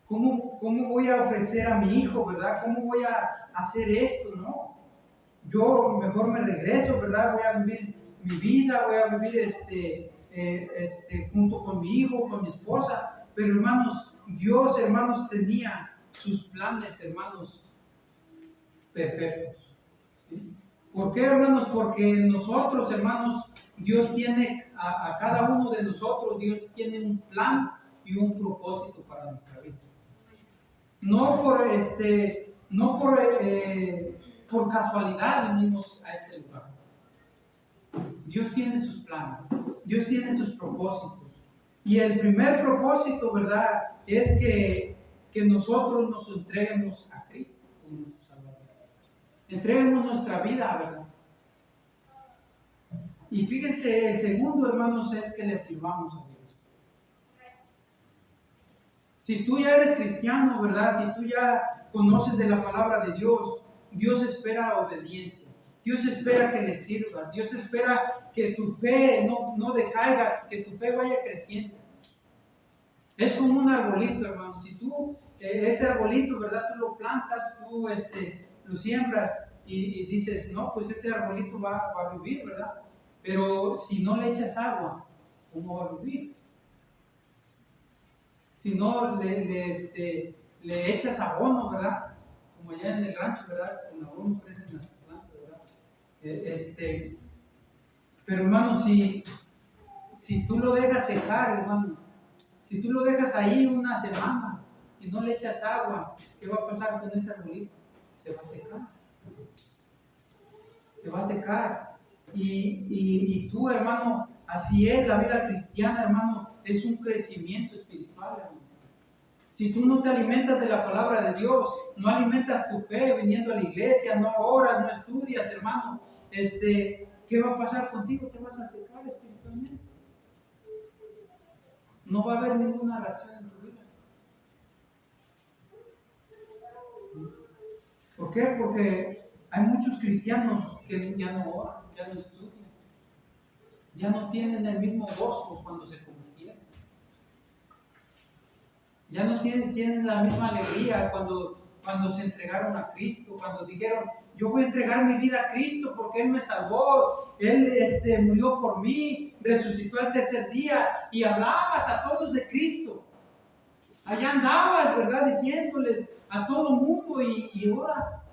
¿Cómo voy a ofrecer a mi hijo, verdad? ¿Cómo voy a hacer esto? No. Yo mejor me regreso, ¿verdad? Voy a vivir mi vida, voy a vivir junto con mi hijo, con mi esposa. Pero hermanos, Dios, hermanos, tenía sus planes, hermanos, perfectos. ¿Sí? ¿Por qué, hermanos? Porque nosotros, hermanos, Dios tiene a cada uno de nosotros, Dios tiene un plan y un propósito para nuestra vida. No por casualidad venimos a este lugar. Dios tiene sus planes, Dios tiene sus propósitos. Y el primer propósito, ¿verdad?, es que nosotros nos entreguemos a Cristo como nuestro Salvador. Entreguemos nuestra vida, ¿verdad? Y fíjense, el segundo, hermanos, es que le sirvamos a Dios. Si tú ya eres cristiano, ¿verdad? Si tú ya conoces de la palabra de Dios, Dios espera obediencia. Dios espera que le sirvas. Dios espera que tu fe no decaiga, que tu fe vaya creciendo. Es como un arbolito, hermano. Si tú, ese arbolito, ¿verdad? Tú lo plantas, tú lo siembras y dices, no, pues ese arbolito va a vivir, ¿verdad? Pero si no le echas agua, ¿cómo va a vivir? Si no le echas abono, ¿verdad? Como allá en el rancho, ¿verdad? Con abono crecen las plantas, ¿verdad? Pero hermano, si tú lo dejas secar, hermano, si tú lo dejas ahí una semana y no le echas agua, ¿qué va a pasar con ese arbolito? Se va a secar. Se va a secar. Y tú, hermano, así es la vida cristiana, hermano, es un crecimiento espiritual, hermano. Si tú no te alimentas de la palabra de Dios, no alimentas tu fe viniendo a la iglesia, no oras, no estudias, hermano, ¿qué va a pasar contigo? Te vas a secar espiritualmente. No va a haber ninguna reacción en tu vida. ¿Por qué? Porque hay muchos cristianos que ya no oran, ya no estudian, ya no tienen el mismo gozo cuando se convirtieron. Ya no tienen la misma alegría cuando se entregaron a Cristo, cuando dijeron, yo voy a entregar mi vida a Cristo porque Él me salvó, Él murió por mí, resucitó al tercer día, y hablabas a todos de Cristo. Allá andabas, ¿verdad? Diciéndoles a todo mundo y ahora,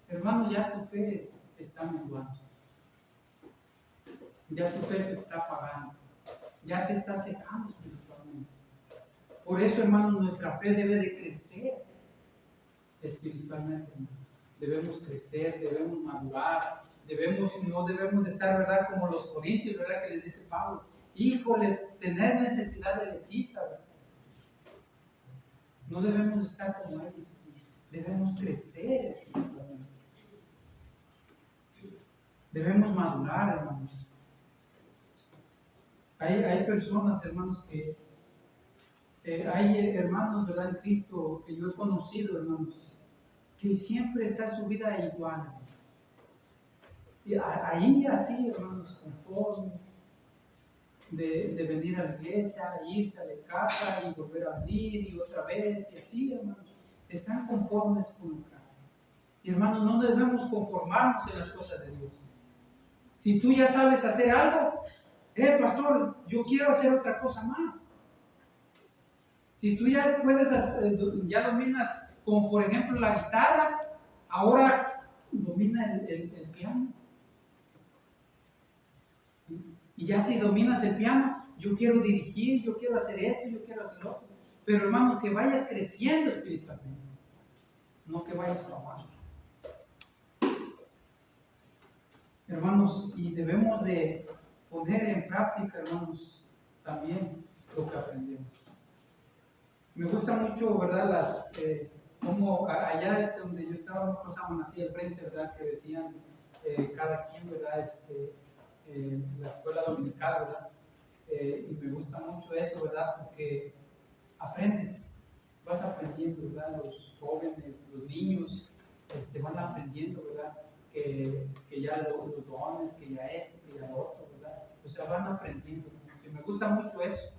hermano, ya tu fe está menguando. Ya tu fe se está apagando. Ya te está secando espiritualmente. Por eso, hermano, nuestra fe debe de crecer espiritualmente. Debemos crecer, debemos madurar, no debemos de estar, ¿verdad? Como los corintios, ¿verdad? Que les dice Pablo, híjole, tener necesidad de lechita, ¿verdad? No debemos estar como ellos, debemos crecer espiritualmente. Debemos madurar, hermanos. Hay personas, hermanos, que hay hermanos, ¿verdad? En Cristo que yo he conocido, hermanos, que siempre está su vida igual. Y ahí así, hermanos, conformes, de venir a la iglesia, irse a la casa y volver a venir y otra vez, y así, hermanos, están conformes con la casa. Y hermanos, no debemos conformarnos en las cosas de Dios. Si tú ya sabes hacer algo, pastor, yo quiero hacer otra cosa más. Si tú ya ya dominas, como por ejemplo la guitarra, ahora domina el piano. ¿Sí? Y ya si dominas el piano, yo quiero dirigir, yo quiero hacer esto, yo quiero hacer lo otro. Pero hermano, que vayas creciendo espiritualmente, no que vayas para abajo. Hermanos, y debemos de poner en práctica, hermanos, también lo que aprendemos. Me gusta mucho, ¿verdad? Como allá donde yo estaba, pasaban así al frente, ¿verdad? Que decían cada quien, ¿verdad? La escuela dominical, ¿verdad? Y me gusta mucho eso, ¿verdad? Porque aprendes, vas aprendiendo, ¿verdad? Los jóvenes, los niños, van aprendiendo, ¿verdad? Que ya los dones, que ya esto, que ya lo otro, ¿verdad? O sea, van aprendiendo. Y me gusta mucho eso,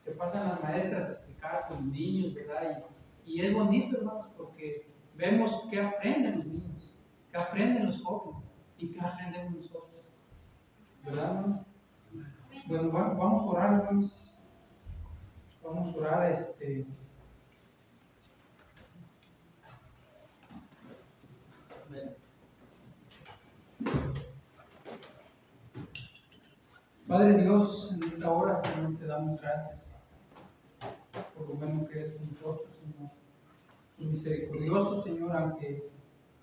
que pasan las maestras a explicar con los niños, ¿verdad? Y es bonito, hermanos, porque vemos que aprenden los niños, que aprenden los jóvenes y que aprendemos nosotros, ¿verdad, hermano? Bueno, vamos a orar, hermanos. Vamos a orar, Padre Dios, en esta hora, Señor, te damos gracias por lo bueno que eres con nosotros, Señor. Por misericordioso, Señor, aunque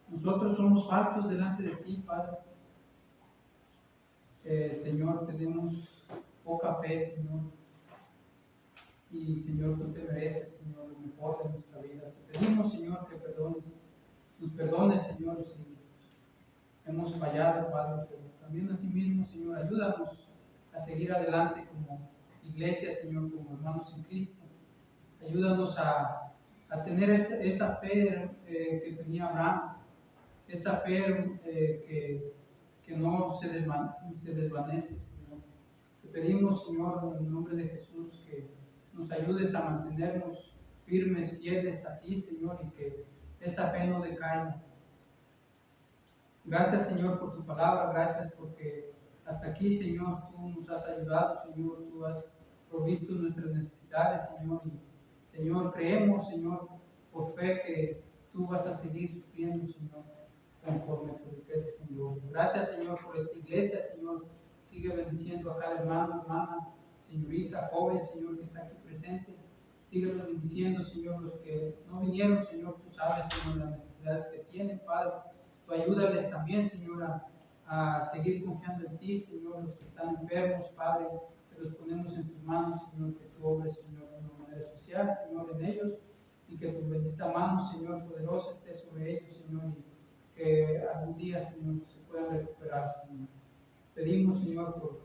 nosotros somos faltos delante de ti, Padre. Señor, tenemos poca fe, Señor. Y, Señor, tú te mereces, Señor, lo mejor de nuestra vida. Te pedimos, Señor, que nos perdones, Señor, si hemos fallado, Padre, pero también así mismo, Señor, ayúdanos a seguir adelante como iglesia, Señor, como hermanos en Cristo, Ayúdanos a tener esa fe que tenía Abraham, esa fe que no se desvanece, Señor. Te pedimos, Señor, en el nombre de Jesús, que nos ayudes a mantenernos firmes, fieles a ti, Señor, y que esa fe no decaiga. Gracias, Señor, por tu palabra, gracias porque hasta aquí, Señor, tú nos has ayudado, Señor, tú has provisto nuestras necesidades, Señor, y Señor, creemos, Señor, por fe que tú vas a seguir supliendo, Señor, conforme a tu riqueza, Señor. Gracias, Señor, por esta iglesia, Señor, sigue bendiciendo a cada hermano, hermana, señorita, joven, Señor, que está aquí presente. Síguenos bendiciendo, Señor, los que no vinieron, Señor, tú sabes, Señor, las necesidades que tienen, Padre. Tú ayúdales también, Señor, a seguir confiando en ti, Señor, los que están enfermos, Padre, te los ponemos en tus manos, Señor, que tú obres, Señor, de una manera especial, Señor, en ellos, y que tu bendita mano, Señor, poderosa esté sobre ellos, Señor, y que algún día, Señor, se puedan recuperar, Señor. Pedimos, Señor, por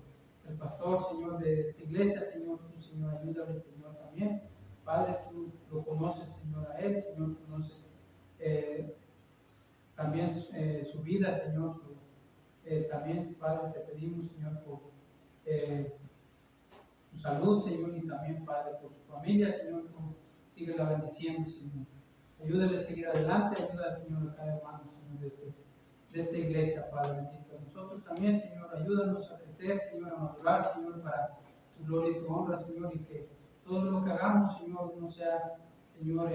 el pastor, Señor, de esta iglesia, Señor, tú, Señor, ayúdale, Señor, también. Padre, tú lo conoces, Señor, a él, Señor, conoces también su vida, Señor, también, Padre, te pedimos, Señor, por su salud, Señor, y también, Padre, por su familia, Señor, tú sigue la bendiciendo, Señor. Ayúdale a seguir adelante, ayuda, Señor, a cada hermano, Señor, de esta iglesia, Padre bendito. Nosotros también, Señor, ayúdanos a crecer, Señor, a madurar, Señor, para tu gloria y tu honra, Señor, y que todo lo que hagamos, Señor, no sea, Señor,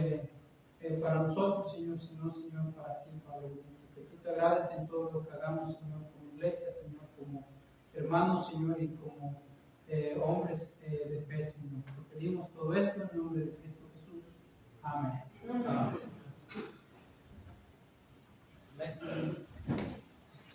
para nosotros, Señor, sino, Señor, para ti, Padre bendito. Que tú te agrades en todo lo que hagamos, Señor, como iglesia, Señor, como hermanos, Señor, y como hombres de fe, Señor. Te pedimos todo esto en el nombre de Cristo Jesús. Amén. Amén.